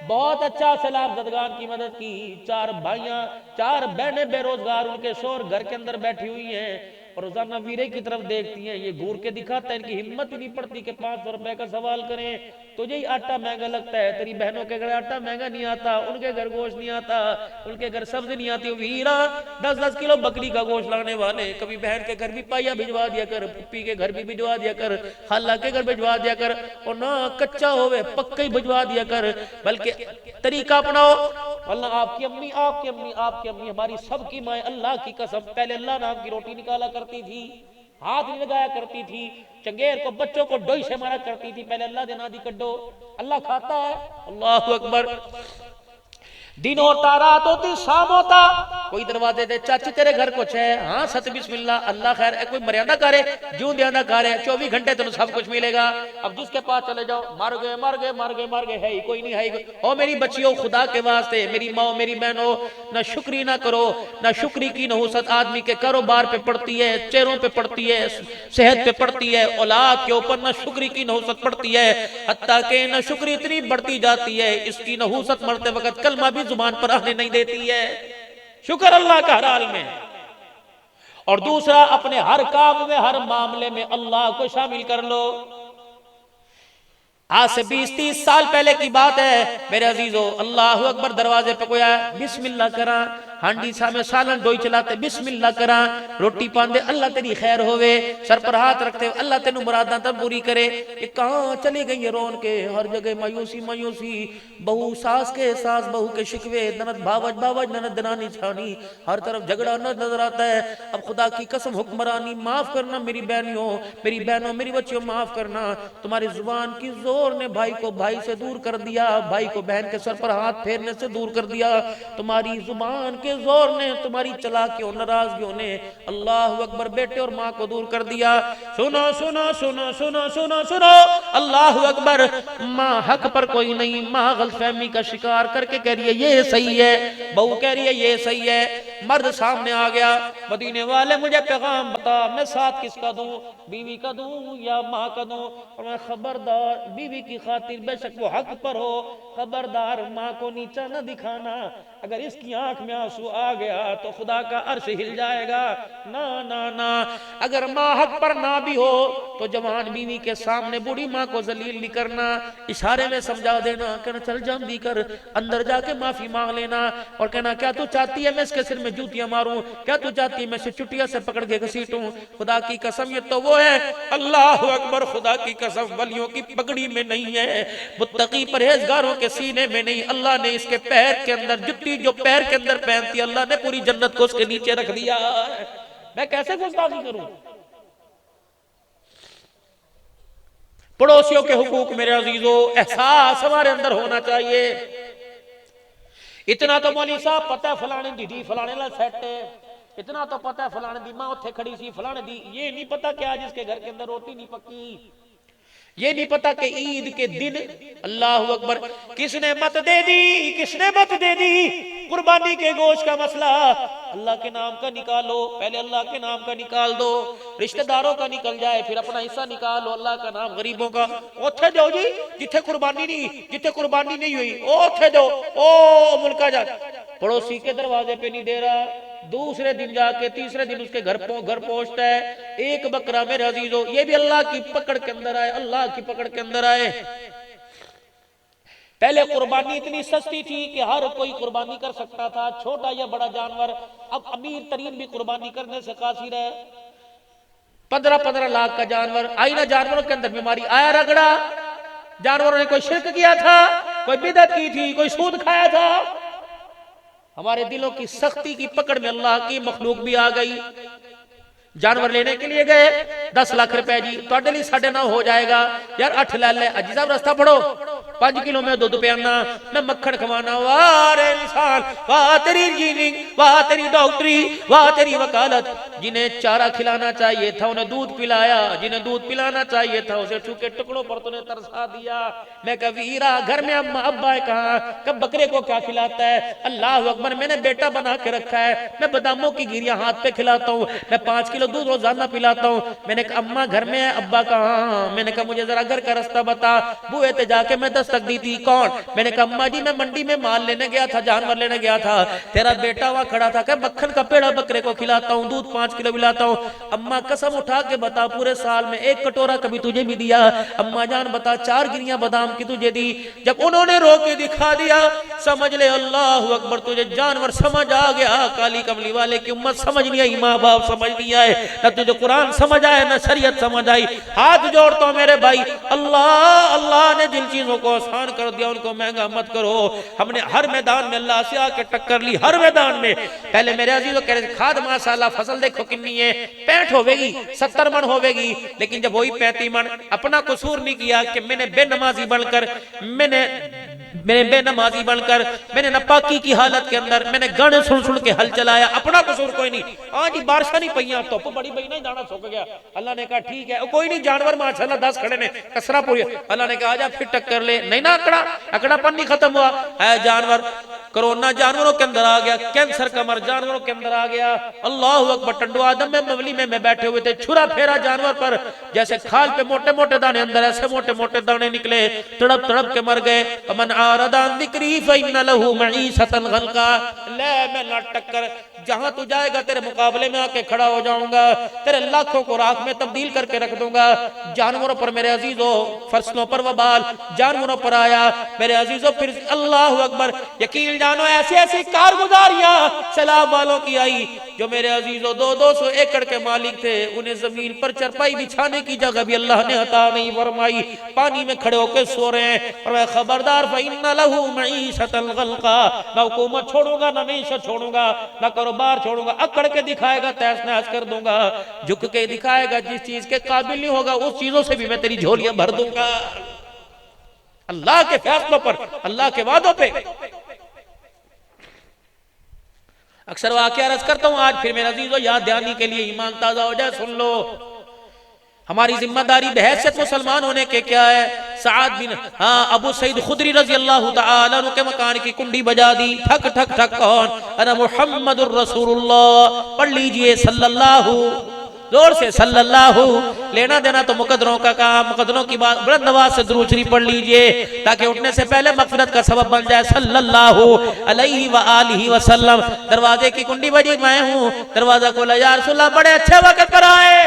बहुत अच्छा सैलाब ज़दगान की मदद की। 4 भाइयां 4 बहनें बेरोजगार, उनके शोर घर के अंदर बैठी हुई हैं और रोजाना वीरे की तरफ देखती हैं। ये घूर के दिखाता है, इनकी हिम्मत ही नहीं पड़ती कि 500 रुपए का सवाल करें। तुझे ही आटा महंगा लगता है, तेरी बहनों के घर आटा महंगा नहीं आता, उनके घर गोश्त नहीं आता, उनके घर सब्जी नहीं आती। वीरा 10-10 किलो बकरी का गोश्त लाने वाले, कभी बहन के घर भी पाइया भिजवा दिया कर, पुप्पी के घर भी भिजवा दिया कर, खाला के घर भिजवा दिया कर, और ना कच्चा होवे पक्का ही भिजवा दिया कर। बल्कि तरीका अपनाओ। अल्लाह आपकी अम्मी आपकी अम्मी आपकी अम्मी हमारी सबकी माए, अल्लाह की कसम, पहले अल्लाह नाम की रोटी निकाला करती थी, हाथ नहीं लगाया करती थी, चंगेर को बच्चों को डोई से मारा करती थी। पहले अल्लाह देना दी कड्डो, अल्लाह खाता है। अल्लाह अकबर। दिन होता रात होती शाम होता, कोई दरवाजे दे, चाची तेरे घर कुछ है? हाँ सत बिस्मिल्लाह, अल्लाह खैर है, कोई मर्यादा करे, जूं ध्यान करे, 24 घंटे तुम सब कुछ मिलेगा। अब जिसके पास चले जाओ, मार गए मार गए मार गए मार गए, है ही कोई नहीं, है ही कोई। ओ मेरी बच्चियों, खुदा के वास्ते, मेरी माओ मेरी बहनों, ना शुक्री ना करो, ना शुक्री की नहुसत आदमी के कारोबार पे पड़ती है, चेहरों पे पड़ती है, सेहत पे पड़ती है, औलाद के ऊपर ना शुक्री की नहुसत पड़ती है। हत्ता के ना शुक्री इतनी बढ़ती जाती है, इसकी नहुसत मरते वक्त कलमा भी जुबान पर आने नहीं देती है। शुक्र अल्लाह का हर हाल में। और दूसरा, अपने हर काम में हर मामले में अल्लाह को शामिल कर लो। आज से 20-30 साल पहले की बात है मेरे अजीजों। अल्लाह अकबर, दरवाजे पे कोई आया, बिस्मिल्लाह करा, हांडी सामने सालन डोई चलाते, बिस्मिल्लाह करा, रोटी पांदे, अल्लाह तेरी खैर होवे, सर पर हाथ रखते, अल्लाह तेनू मुरादा तब पूरी करे। ये कहां चली गई है रोन के? हर जगह मायूसी मायूसी, बहू सास के सास, बहू के शिकवे, ननद भावज भावज, ननद दरानी छानी, हर तरफ झगड़ा नजर आता है। अब खुदा की कसम, हुक्मरानी माफ करना मेरी बहनियों, मेरी बहनों, मेरी बच्चियों, माफ करना। तुम्हारी जुबान की जोर ने भाई को भाई से दूर कर दिया, भाई को बहन के सर पर हाथ फेरने से दूर कर दिया। तुम्हारी जुबान के जोर ने, तुम्हारी चालाकियों नाराजगियों ने अल्लाह अकबर बेटे और माँ को दूर कर दिया। सुनो सुनो सुनो सुनो सुनो सुनो, अल्लाह अकबर, माँ हक पर कोई नहीं, माँ गलतफहमी का शिकार करके कह रही है ये सही है, बहू कह रही है ये सही है। मर्द सामने आ गया, मदीने वाले मुझे पैगाम बता, मैं साथ किसका दूं, बीवी का दूं या माँ का दूं? और मैं खबरदार, बीवी की खातिर बेशक वो हक पर हो, खबरदार माँ को नीचा न दिखाना, अगर इसकी आंख में आंसू आ गया तो खुदा का अर्श हिल जाएगा। ना ना ना, अगर माँ हक पर ना भी हो तो जवान बीवी के सामने बूढ़ी माँ को जलील नहीं करना, इशारे में समझा देना, कहना चल जल्दी कर, अंदर जाके माफी मांग लेना और कहना क्या तू चाहती है मैं इसके सिर में जूतियां मारूं, क्या तू चाहती है मैं इसे चुटिया से पकड़ के घसीटूं? खुदा की कसम ये तो वो है, अल्लाह अकबर, खुदा की कसम वलियों की पगड़ी में नहीं है, मुत्तकी परहेजगारों के सीने में नहीं, अल्लाह ने इसके पैर के अंदर, जुत्ती जो पैर के अंदर पहनती अल्लाह ने पूरी जन्नत को उसके नीचे रख दिया। मैं कैसे गुस्ताखी करूं? पड़ोसियों के हुकूक मेरे अजीजों, एहसास हमारे अंदर होना चाहिए। इतना तो मौली साहब पता है फलाने दी फलाने ला सेट है, इतना तो पता है फलाने दी मां उत्थे खड़ी सी फलाने दी, ये नहीं पता कि आज इसके घर के अंदर रोटी नहीं पक्की, ये नहीं पता कि ईद के दिन अल्लाह अकबर किसने मत दे दी, किसने मत दे दी। कुर्बानी के गोश्त का मसला अल्लाह के नाम का निकालो, पहले अल्लाह के नाम का निकाल दो, रिश्तेदारों का निकल जाए फिर अपना हिस्सा निकालो, अल्लाह का नाम गरीबों का ओथे दो जी, जिथे कुर्बानी नहीं हुई ओथे दो, ओ मुल्का जा, पड़ोसी के दरवाजे पे नहीं दे रहा, दूसरे दिन जाके तीसरे दिन उसके घर पहुंचता है एक बकरा। मेरे अजीजों, ये भी अल्लाह की पकड़ के अंदर आए, अल्लाह की पकड़ के अंदर आए। पहले कुर्बानी इतनी सस्ती थी कि हर कोई कुर्बानी कर सकता था, छोटा या बड़ा जानवर। अब अमीर तरीन भी कुर्बानी करने से कासिर है। 15-15 लाख का जानवर, आई ना जानवरों के अंदर बीमारी, आया रगड़ा, जानवरों ने कोई शिरक किया था, कोई बिदअत की थी, कोई सूद खाया था। हमारे दिलों की सख्ती की पकड़ में अल्लाह की मखलूक भी आ गई। जानवर लेने के लिए गए, 10 लाख रुपए जी, तो लिए 9.5 हो जाएगा यार, 8 ले ले अजी साहब, रास्ता पढ़ो, 5 किलो में दूध पियाना, मैं मक्खन खवाना। वाह रे इंसान, वाह तेरी इंजीनियरिंग, वाह तेरी डॉक्टरी, वाह तेरी वकालत। जिन्हें चारा खिलाना चाहिए था उन्हें दूध पिलाया, जिन्हें दूध पिलाना चाहिए था उसे छूके टुकड़ों पर तूने तरसा दिया। मैं कबीरा, घर में अम्मा अब्बा है कहाँ, कब बकरे को क्या खिलाता है? अल्लाह अकबर, मैंने बेटा बना के रखा है, मैं बादामों की गिरियां हाथ पे खिलाता हूँ, मैं 5 किलो दूध रोजाना पिलाता हूँ। मैंने कहा अम्मा घर में है, अब्बा कहाँ? मैंने कहा मुझे जरा घर का रास्ता बता। बुए पे जाके मैं दस्तक दी थी, कौन? मैंने कहा अम्मा जी मैं मंडी में माल लेने गया था, जानवर लेने गया था, तेरा बेटा वहां खड़ा था, क्या मक्खन का पेड़ा बकरे को खिलाता हूँ, दूध 5 किलो पिलाता हूँ। अम्मा कसम उठा के बता, पूरे साल में 1 कटोरा कभी तुझे भी दिया? अम्मा जान बता, 4 गिरियां बादाम की तुझे दी। जब उन्होंने रो के दिखा दिया, समझ ले अल्लाह अकबर, तुझे जानवर समझ आ गया। काली कमली वाले की उम्मत समझ नहीं आई, माँ बाप समझ नहीं आए, न तुझे कुरान समझ आया न शरीयत समझ आई। हाथ जोड़ता हूं मेरे भाई, अल्लाह ने जिन चीजों को आसान कर दिया उनको महंगा मत करो। हमने हर मैदान में अल्लाह से आके टक्कर ली, हर मैदान में। पहले मेरे अजीजों कह रहे खाद माशाल्लाह फसल देखो कितनी है, 65 होवेगी, 70 मन होवेगी, लेकिन जब वही 35 मन, अपना कसूर नहीं किया कि मैंने बेनमाजी बनकर, मैंने बेनमाजी बनकर, मैंने नापाकी की हालत के अंदर मैंने गाने सुन सुन के हल चलाया, अपना कसूर कोई नहीं। आज बारिश नहीं पईया, धुप बड़ी पई नहीं, दाना सूख गया। अल्लाह ने कहा ठीक है, कोई नहीं, जानवर माशाल्लाह 10 खड़े ने, कसरा पूरी। अल्लाह ने कहा आजा फिर टक्कर ले, नहीं ना अकड़ापन नहीं खत्म हुआ है। जानवर, कोरोना जानवरों के अंदर आ गया, कैंसर का मर जानवरों के अंदर आ गया। अल्लाह अकबर, टंडो आदम में मवली में बैठे हुए थे, छुरा फेरा जानवर पर, जैसे खाल पे मोटे मोटे दाने, अंदर ऐसे मोटे मोटे दाने निकले, तड़प तड़प के मर गए। अमन आरदान जिक्री फइन्न लहू मईशतन गल्का, ले मैं ना टक्कर, जहां तू जाएगा तेरे मुकाबले में आके खड़ा हो जाऊंगा, तेरे लाखों को राख में तब्दील करके रख दूंगा। जानवरों पर मेरे अजीजों, फसलों पर वबाल जानवरों पर आया मेरे अजीजों। फिर अल्लाह अकबर, यकीन जानो ऐसी ऐसी कारगुजारियां सैलाब वालों की आई, जो मेरे अजीजों 200-200 एकड़ के मालिक थे, उन्हें जमीन पर चरपाई बिछाने की जगह भी अल्लाह ने अता नहीं फरमाई, पानी में खड़े होकर सो रहे हैं। और मैं खबरदार, फइन्न लहू मईशतन गल्का, ना हुकूमत छोड़ूंगा, ना मईशत छोड़ूंगा, ना कारोबार छोड़ूंगा, अकड़ के दिखाएगा तहस नहस कर दूंगा, झुक के दिखाएगा, जिस चीज के काबिल नहीं होगा उस चीजों से भी मैं तेरी झोलियां भर दूंगा। अल्लाह के फैसलों पर, अल्लाह के वादों पे अक्सर वाक़या अर्ज करता हूँ, आज फिर मेरे अजीजों याद दहानी के लिए ईमान ताज़ा हो जाए, सुन लो। हमारी जिम्मेदारी बहैसियत मुसलमान होने के क्या है। साद बिन अबू सईद खुदरी रजी अल्लाह तआला अन्हु के मकान की कुंडी बजा दी, ठक ठक ठक। कौन? अना मुहम्मदुर रसूलुल्लाह। पढ़ लीजिए सल्लल्लाहु, जोर से सल्लल्लाहु। लेना देना तो मुकद्दरों का काम, मुकद्दरों की बात बुलंद आवाज से दुरूद शरीफ पढ़ लीजिए ताकि उठने से पहले मगफिरत का सबब बन जाए। सल्लल्लाहु अलैहि व आलिहि वसल्लम। दरवाजे की कुंडी बजी, मैं हूँ, दरवाजा खोला, या रसूलल्लाह बड़े अच्छे वक्त पर आए,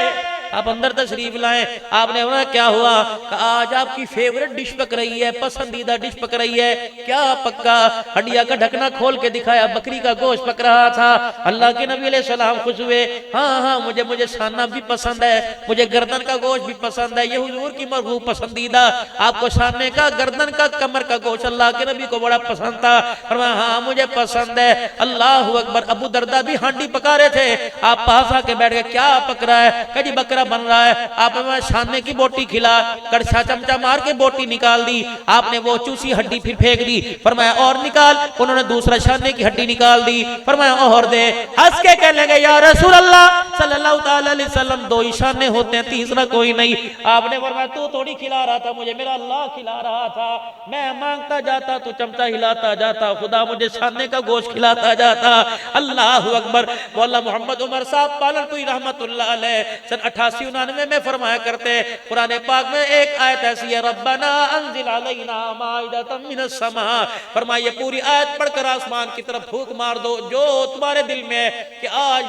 आप अंदर तशरीफ लाएं। आपने बोला क्या हुआ? आज आपकी फेवरेट डिश पक रही है, पसंदीदा डिश पक रही है। क्या पक्का? हड्डिया का ढकना खोल के दिखाया, बकरी का गोश्त पक रहा था। अल्लाह के नबी अलैहि सलाम खुश हुए, हाँ हाँ मुझे साना भी पसंद है, मुझे गर्दन का गोश्त भी पसंद है, ये हुजूर की मरगूब पसंदीदा। आपको सामने का, गर्दन का, कमर का गोश्त अल्लाह के नबी को बड़ा पसंद था। फरमाया हाँ मुझे पसंद है। अल्लाहु अकबर। अबू दरदा भी हांडी पका रहे थे, आप पास आके बैठ गए, क्या पक रहा है? कभी बकरा बन रहा है। आपने सामने की बोटी खिला, कड़छा चमचा मार के बोटी निकाल दी, आपने वो चूसी हड्डी फिर फेंक दी। फरमाया और निकाल, उन्होंने दूसरा शाने की हड्डी निकाल दी। फरमाया और दे। हंस के कहने लगे या रसूल अल्लाह सल्लल्लाहु अलैहि वसल्लम, दो ही शाने होते हैं, तीसरा कोई नहीं। आपने फरमाया तू थोड़ी खिला रहा था मुझे, मेरा अल्लाह खिला रहा था। मैं मांगता जाता, तू चमचा हिलाता जाता, खुदा मुझे शाने का गोश्त खिलाता जाता। अल्लाह अकबर। मौला मोहम्मद उमर साहब पालनपुरी रहमतुल्लाह अलैह सन 88-89 में फरमाया करते, कुरान पाक में एक आयत ऐसी है, रब्बना अंजिल अलैना माइदतम मिनस समा। फरमाइए पूरी आयत पढ़कर आसमान की तरफ फूंक मार दो जो तुम्हारे दिल में है कि आज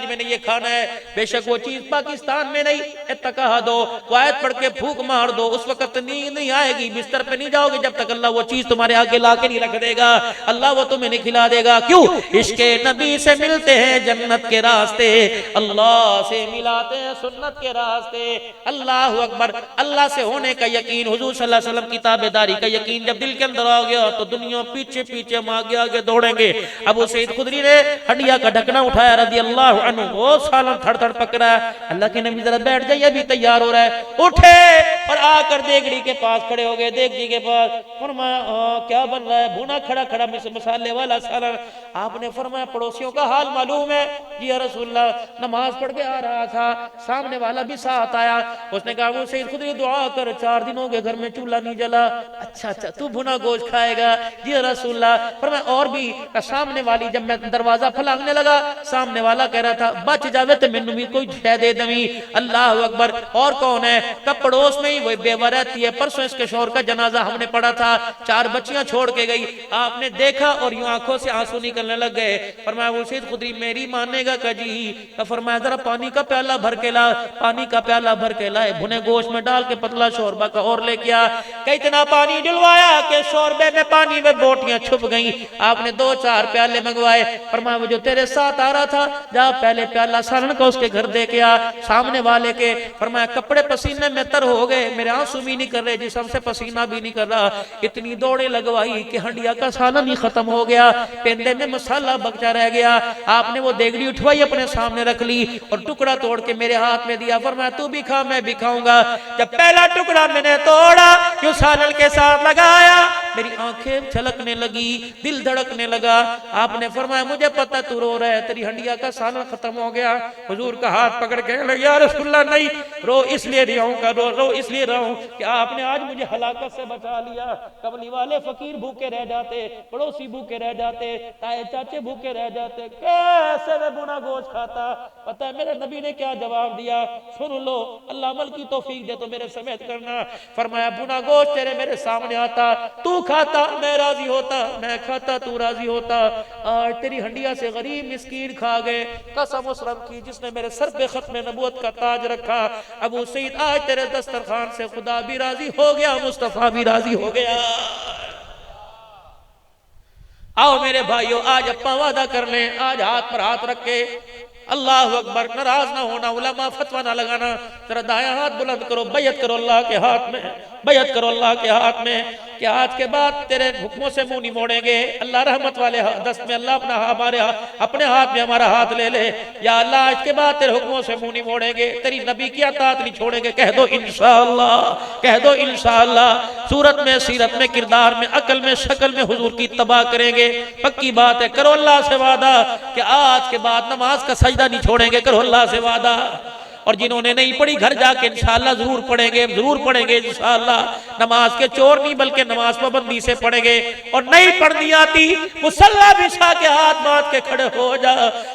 मैंने ये खाना है। बेशक वो चीज पाकिस्तान में नहीं, इत्तका दो, वो आयत पढ़ के फूंक मार दो, उस वक्त नींद नहीं आएगी, बिस्तर पे नहीं जाओगे जब तक अल्लाह वो चीज तुम्हारे आगे ला के नहीं रख देगा। अल्लाह वो तुम्हें नहीं खिला देगा। क्यों? इश्के नबी से मिलते हैं जन्नत के रास्ते, अल्लाह से मिलाते हैं सुन्नत के रास्ते। अल्लाह अकबर। अल्लाह से होने का यकीन, हुजूर सल्लल्लाहु अलैहि वसल्लम की ताबेदारी का यकीन जब दिल के अंदर आ गया तो दुनिया पीछे पीछे हम आगे आगे दौड़ेंगे। अबू सईद खुदरी ने हड्डिया का ढकना उठाया रज़ी अल्लाह अन्हु, वो सालन थड़ थड़ पक रहा है। अल्लाह के नबी जरा बैठ जाइए, अभी तैयार हो रहा है। उठे और आकर देगड़ी के पास खड़े हो गए, देगड़ी के पास। फरमाया क्या बन रहा है? भुना खड़ा खड़ा मसाले वाला सालन। आपने फरमाया पड़ोसियों का हाल मालूम है? जी या रसूलल्लाह, नमाज पढ़ के आ रहा था, सामने वाला भी साथ आया, उसने कहा वो सईद खुदरी दुआ कर, 4 दिन हो गए घर में चूल्हा नहीं जला। अच्छा तू भुना गोश्त खाएगा? जी या रसूलल्लाह। फरमाया और भी? सामने वाली, जब मैं दरवाजा फलांगने लगा सामने वाला कह रहा था बच जावे तो मैनू भी कोई शह दे दवी। अल्लाह अकबर। और कौन है? कब पड़ोस में ही वो बेवा रहती है, परसों इसके शोहर का जनाजा हमने पढ़ा था, 4 बच्चियां छोड़ के गई। आपने देखा और यूं आंखों से आंसू निकलने लग गए। फरमाया वो सईद खुदरी मेरी मानेगा का जी? फरमाया जरा पानी का प्याला भर के ला। पानी का प्याला भर के लाए, भुने गोश्त में डाल के पतला शोरबा का और लेके आ। इतना पानी डलवाया कि शोरबे में पानी में बोटियां छुप गई। आपने 2-4 प्याले मंगवाए। फरमाया वो जो तेरे साथ आ रहा था, जा पहले प्याला सालन का उसके घर दे के आ, सामने वाले के। फरमाया कपड़े पसीने में तर हो गए, मेरे आंसू भी नहीं कर रहे, जिसम से पसीना भी नहीं कर रहा। इतनी दौड़े लगवाई कि हंडिया का सालन ही खत्म हो गया, पेंदे में मसाला बचा रह गया। आपने वो देगड़ी उठवाई, अपने सामने रख ली और टुकड़ा तोड़ के मेरे हाथ में दिया। फरमाया तू भी खा, मैं भी खाऊंगा। जब पहला टुकड़ा मैंने तोड़ा, क्यों सालन के साथ लगाया, मेरी आंखें छलकने लगी, दिल धड़कने लगा। आपने फरमाया मुझे पता तू रो रहा है, तेरी हंडिया का सालन खत्म हो गया। हुजूर का हाथ पकड़ के लगा, या रसूलल्लाह नहीं, रो इसलिए रहूंगा, रो इसलिए रहूं कि आपने आज मुझे हलाकत से बचा लिया। कबली वाले फकीर भूखे रह जाते, पड़ोसी भूखे रह जाते, ताए चाचे भूखे रह जाते, कैसे मैं बुना गोश्त खाता। पता है मेरे नबी ने क्या जवाब दिया? सुन लो, अल्लाह अमल की तौफीक दे तो मेरे समेत करना। फरमाया बुना गोश्त तेरे मेरे सामने आता, तू खाता मैं राजी होता, मैं खाता तू राजी होता। आज तेरी हंडिया से गरीब मिस्कीन खा गए। कसम उस रब की जिसने मेरे सर पे खत्म नबूवत का ताज रखा। अबू सईद आज तेरे दस्तरखान से खुदा भी राजी हो गया, मुस्तफा भी राजी हो गया। आओ मेरे भाइयों, आज अपना वादा कर लें, आज हाथ पर हाथ रख के अल्लाह अकबर। नाराज ना होना, उलमा फतवा ना लगाना। जरा दाया हाथ बुलंद करो, बैयत करो अल्लाह के हाथ में, बैयत करो अल्लाह के हाथ में। कि आज के बाद तेरे हुक्मों से मुंह नहीं मोड़ेंगे। अल्लाह रहमत वाले दस्त में अल्लाह अपने हाथ में हमारा हाथ ले ले। या अल्लाह आज के बाद तेरे हुक्मों से मुंह नहीं मोड़ेंगे, तेरी नबी की अतात नहीं छोड़ेंगे। कह दो इंशाअल्लाह, कह दो इंशाअल्लाह। सूरत में, सीरत में, किरदार में, अकल में, शक्ल में हुजूर की तबाह करेंगे। पक्की बात है, करो अल्लाह से वादा कि आज के बाद नमाज का सजदा नहीं छोड़ेंगे। करो अल्लाह से वादा। और जिन्होंने नहीं पढ़ी घर जाके इंशाअल्लाह जरूर पढ़ेंगे, जरूर पढ़ेंगे इंशाअल्लाह। नमाज के चोर नहीं बल्कि नमाज पाबंदी से पढ़ेंगे। और नहीं पढ़नी आती मुसल्ला बिछा के हाथ बांध के खड़े हो जा,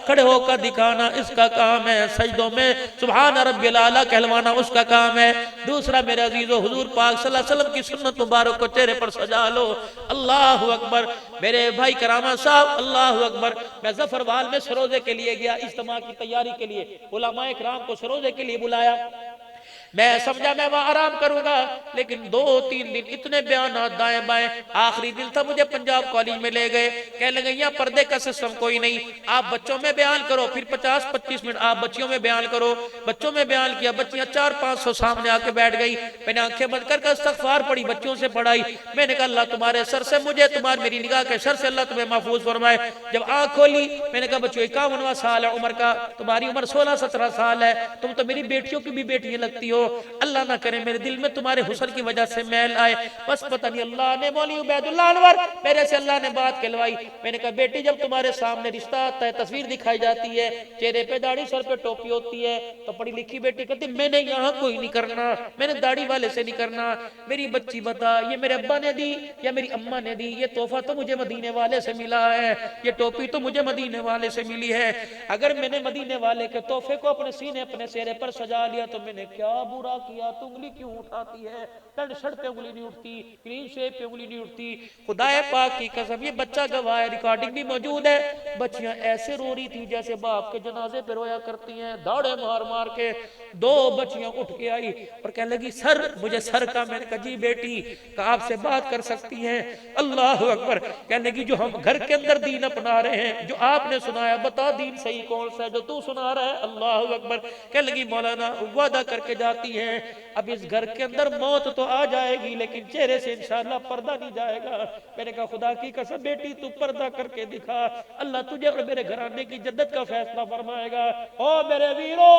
खड़े होकर दिखाना इसका काम है। सजदों में सुभान रब्बिल आला कहलवाना उसका काम है। दूसरा मेरे अजीजों, हुजूर पाक सल्लल्लाहु अलैहि वसल्लम की सुन्नत मुबारक को चेहरे पर सजा लो। अल्लाह अकबर। मेरे भाई करामा साहब अल्लाह अकबर। मैं जफरवाल में सरोजे के लिए गया, इज्तिमा की तैयारी के लिए। उलमाए किराम को सरोजे के लिए बुलाया। मैं समझा मैं वहां आराम करूंगा, लेकिन 2-3 दिन इतने बयान दाएं बाएं। आखिरी दिन था, मुझे पंजाब कॉलेज में ले गए। कहने लगे यहाँ पर्दे का सिस्टम कोई नहीं, आप बच्चों में बयान करो। फिर 50-25 मिनट आप बच्चियों में बयान करो। बच्चों में बयान किया, बच्चियां 400-500 सामने आके बैठ गई। मैंने आंखें बंद कर इस्तग़फ़ार पढ़ी, बच्चों से पढ़ाई। मैंने कहा अल्लाह तुम्हारे सर से मुझे, तुम्हारी मेरी निगाह के सर से अल्लाह तुम्हें महफूज फरमाए। जब आंख खोली मैंने कहा बच्चों 51वां साल है उम्र का, तुम्हारी उम्र 16-17 साल है, तुम तो मेरी बेटियों की भी बेटियां लगती हो। अल्लाह ना करे मेरे दिल में तुम्हारे हुस्न की वजह से मैल आए। बस पता नहीं अल्लाह ने मौलवी उबैदुल्लाह अनवर मेरे से अल्लाह ने बात कहलवाई। मैंने कहा बेटी जब तुम्हारे सामने रिश्ता आता है, तस्वीर दिखाई जाती है, चेहरे पे दाढ़ी सर पे टोपी होती है, तो पढ़ी लिखी बेटी कहती मैंने यहाँ कोई नहीं करना, मैंने दाढ़ी वाले से नहीं करना। मेरी बच्ची बता ये मेरे अब्बा ने दी या मेरी अम्मा ने दी? ये तोहफा तो मुझे मदीने वाले से मिला है, ये टोपी तो मुझे मदीने वाले से मिली है। अगर मैंने मदीने वाले के तोहफे को अपने सीने अपने चेहरे पर सजा लिया तो मैंने क्या बुरा किया? तो उंगली क्यों उठाती है? पैंट शर्ट पे उंगली नहीं उठती, क्लीन शेप पे उंगली नहीं उठती। खुदाए पाक की कसम, ये बच्चा गवाह है, रिकॉर्डिंग भी मौजूद है। बच्चियां ऐसे रो रही थी जैसे बाप के जनाजे पे रोया करती हैं, दाड़े मार मार के। 2 बच्चियां उठ के आई और कहने लगी सर मुझे सर का। मैंने कहा जी बेटी का आपसे बात कर सकती हैं। अल्लाह अकबर। कहने लगी जो हम घर के अंदर दीन अपना रहे हैं, जो आपने सुनाया, बता दीन सही कौन सा है जो तू सुना रहा है? अल्लाह अकबर। कहने लगी मौलाना वादा करके जाती है अब इस घर के अंदर मौत तो आ जाएगी लेकिन चेहरे से इंशाअल्लाह पर्दा नहीं जाएगा। मैंने कहा खुदा की कसम बेटी तू पर्दा करके दिखा, अल्लाह तुझे और मेरे घराने की जन्नत का फैसला फरमाएगा। ओ मेरे वीरों,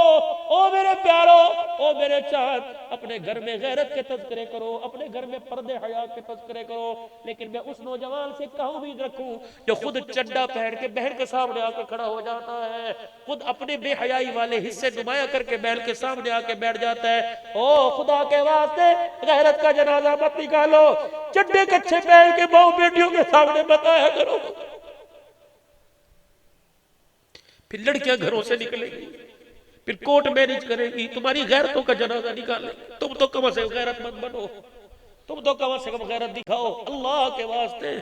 ओ मेरे प्यारों, ओ मेरे चाँद, अपने घर में गैरत के तज़किरे करो, अपने घर में पर्दे हया के तज़किरे करो। लेकिन मैं उस नौजवान से क्या उम्मीद रखूं जो खुद चड्डा पहन के बहन के सामने आकर खड़ा हो जाता है, खुद अपने बेहयाई वाले हिस्से नुमाया करके बहन के सामने आके बैठ जाता है। ओ खुदा के वास्ते गैरत का जनाजा मत निकालो, चड्डे कच्छे पहन के बहू बेटियों के सामने बताया करो। फिर लड़कियां घरों से निकलेगी, फिर कोर्ट मैरिज करेगी, तुम्हारी गैरतों का जनाजा निकाले। तुम तो कम से कम गैरतमंद बनो, तुम तो कम से कम गैरत दिखाओ अल्लाह के वास्ते।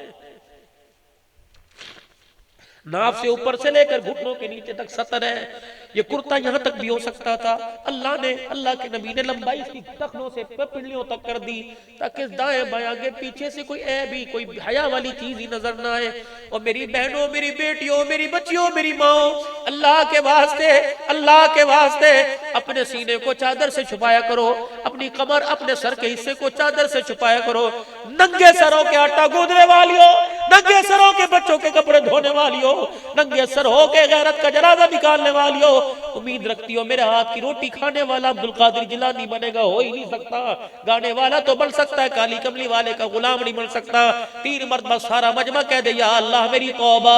नाफ से ऊपर से लेकर घुटनों के नीचे तक सतर है, ये कुर्ता यहाँ तक भी हो सकता था। अल्लाह ने, अल्लाह के नबी ने लंबाई इसकी टखनों से पिंडलियों तक कर दी ताकि दाएं बाएं आगे पीछे से कोई ऐब ही, कोई हया वाली चीज ही नजर ना आए। और मेरी बहनों, मेरी बेटियों, मेरी बच्चियों, मेरी माओ, अल्लाह के वास्ते, अल्लाह के वास्ते अपने सीने को चादर से छुपाया करो, अपनी कमर, अपने सर के हिस्से को चादर से छुपाया करो। नंगे सरों के आटा गूंदने वालियों, नंगे सरों के बच्चों के कपड़े धोने वालियों, नंगे सर हो के गैरत का जनाजा निकालने वालियों, उम्मीद रखती हो मेरे हाथ की रोटी खाने वाला अब्दुल कादिर जिलानी बनेगा? हो ही नहीं सकता। गाने वाला तो बन सकता है, काली कमली वाले का गुलाम नहीं बन सकता। 3 मरतबा सारा मजमा कह दे या अल्लाह मेरी तौबा,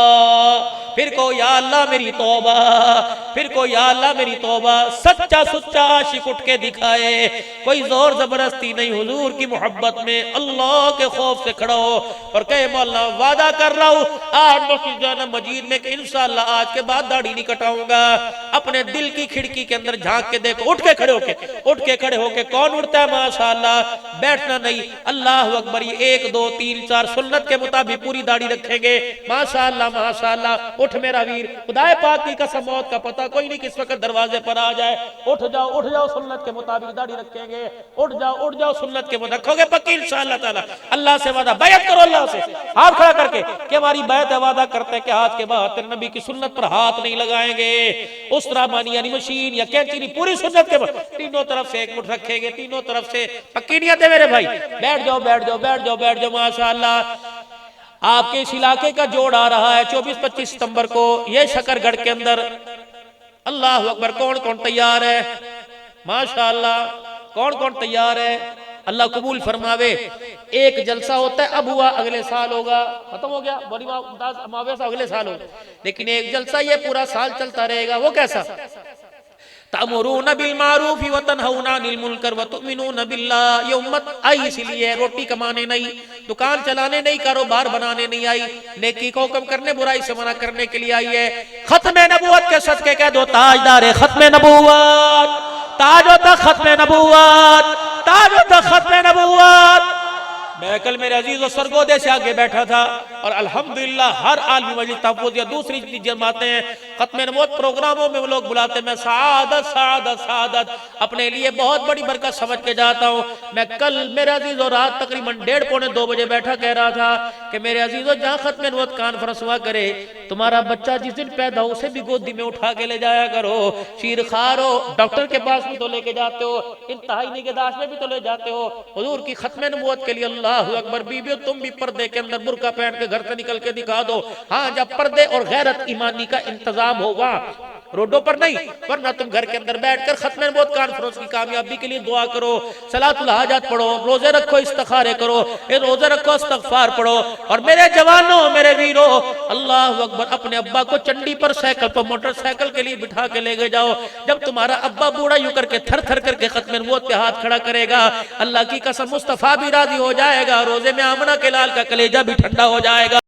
फिर को या अल्लाह मेरी तौबा, फिर को या अल्लाह मेरी तौबा। सच्चा सुच्चा आशिक उठ के दिखाए, कोई जोर जबरदस्ती नहीं, हुजूर की मोहब्बत में अल्लाह के खौफ से खड़ा हो और कहे मौला वादा कर रहा हूं आज मस्जिद जाना मजीद में कि इंशाअल्लाह आज के बाद दाढ़ी नहीं कटाऊंगा। अपने दिल की खिड़की के अंदर झांक के देखो, उठ के खड़े होके, उठ के खड़े होके। कौन उठता है? माशाअल्लाह, बैठना नहीं। अल्लाह अकबर। 1 2 3 4 सुन्नत के मुताबिक पूरी दाढ़ी रखेंगे। माशाअल्लाह माशाअल्लाह। उठ मेरा वीर, खुदाए पाक की कसम मौत का पता कोई नहीं किस वक्त दरवाजे पर आ जाए। उठ जाओ, उठ जाओ, सुन्नत के मुताबिक दाढ़ी रखेंगे। उठ जाओ, उठ जाओ, सुन्नत के मुताबिक रखोगे पक्की इंशाअल्लाह ताला। अल्लाह से वादा, बैत करो अल्लाह से हाथ खड़ा करके कि हमारी बैत है, वादा करते हैं कि आज के बाद तेरे नबी की सुन्नत पर हाथ नहीं लगाएंगे। उस तरह सामानी यानी मशीन या कैंची नहीं, पूरी सुन्नत के तीनों तरफ से एक मुठ रखेंगे, तीनों तरफ से। पक्की नियत है मेरे भाई, बैठ जाओ बैठ जाओ बैठ जाओ बैठ जाओ। माशाअल्लाह आपके इस इलाके का जोड़ आ रहा है 24-25 सितंबर को ये शकरगढ़ के अंदर। अल्लाह अकबर, कौन कौन तैयार है? माशाअल्लाह, कौन कौन तैयार है? अल्लाह कबूल फरमावे। एक जलसा होता है, अब हुआ, अगले साल होगा, खत्म हो गया, बड़ी मुमताज अगले साल होगा, लेकिन एक जलसा ये पूरा साल चलता रहेगा। वो कैसा? तअमुरूना बिल मारूफ व तनहौना अनिल मुनकर व तुमिनूना बिल्लाह। ये उम्मत आई इसीलिए, रोटी कमाने नहीं, दुकान चलाने नहीं, कारोबार बनाने नहीं आई, नेकी को हुक्म करने, बुराई से मना करने के लिए आई है। खत्म नबूवत के सदके कह दो ताजदार खत्म नबूवत, ताज होता खत्म नबूवत, ताज होता खत्म नबूवत। मैं कल मेरे अजीज और सरगोदे से आगे बैठा था और अल्हम्दुलिल्लाह हर आलमी मजलिस तहफ़्फ़ुज़ या दूसरी जमातें खत्म नबूवत प्रोग्रामों में वो लोग बुलाते, मैं सआदत सआदत सआदत अपने लिए बहुत बड़ी बरकत समझ के जाता हूँ। मैं कल मेरे अजीज और रात तकरीबन 1:30-2 बजे बैठा कह रहा था कि मेरे अजीजों जहाँ खत्म नबूवत कॉन्फ्रेंस हुआ करे, तुम्हारा बच्चा जिस दिन पैदा हो उसे भी गोदी में उठा के ले जाया करो, शीर खार हो, डॉक्टर के पास भी तो लेके जाते हो, इंतहाई निगहदाश्त में भी तो ले जाते हो। हुजूर की खत्म नबूवत के लिए अल्लाह अकबर। बीबी तुम भी पर्दे के अंदर बुर्का पहन के घर से निकल के दिखा दो। हाँ, जब पर्दे और गैरत ईमानी का इंतजाम होगा, रोडों पर नहीं, वरना तुम घर के अंदर बैठकर खत्म नबूवत कॉन्फ्रेंस की कामयाबी के लिए दुआ करो, सलातुल हाजात पढ़ो, रोजे रखो, इस्तिखारे करो, रोजे रखो, इस्तिगफार पढ़ो। और मेरे जवानों, मेरे वीरों, अल्लाह अकबर, अपने अब्बा को चंडी पर साइकिल पर मोटरसाइकिल के लिए बिठा के ले जाओ। जब तुम्हारा अब्बा बूढ़ा यूं करके थर थर करके खत्म नबूवत पे हाथ खड़ा करेगा, अल्लाह की कसम मुस्तफा भी राजी हो जाएगा, रोजे में आमना के लाल का कलेजा भी ठंडा हो जाएगा।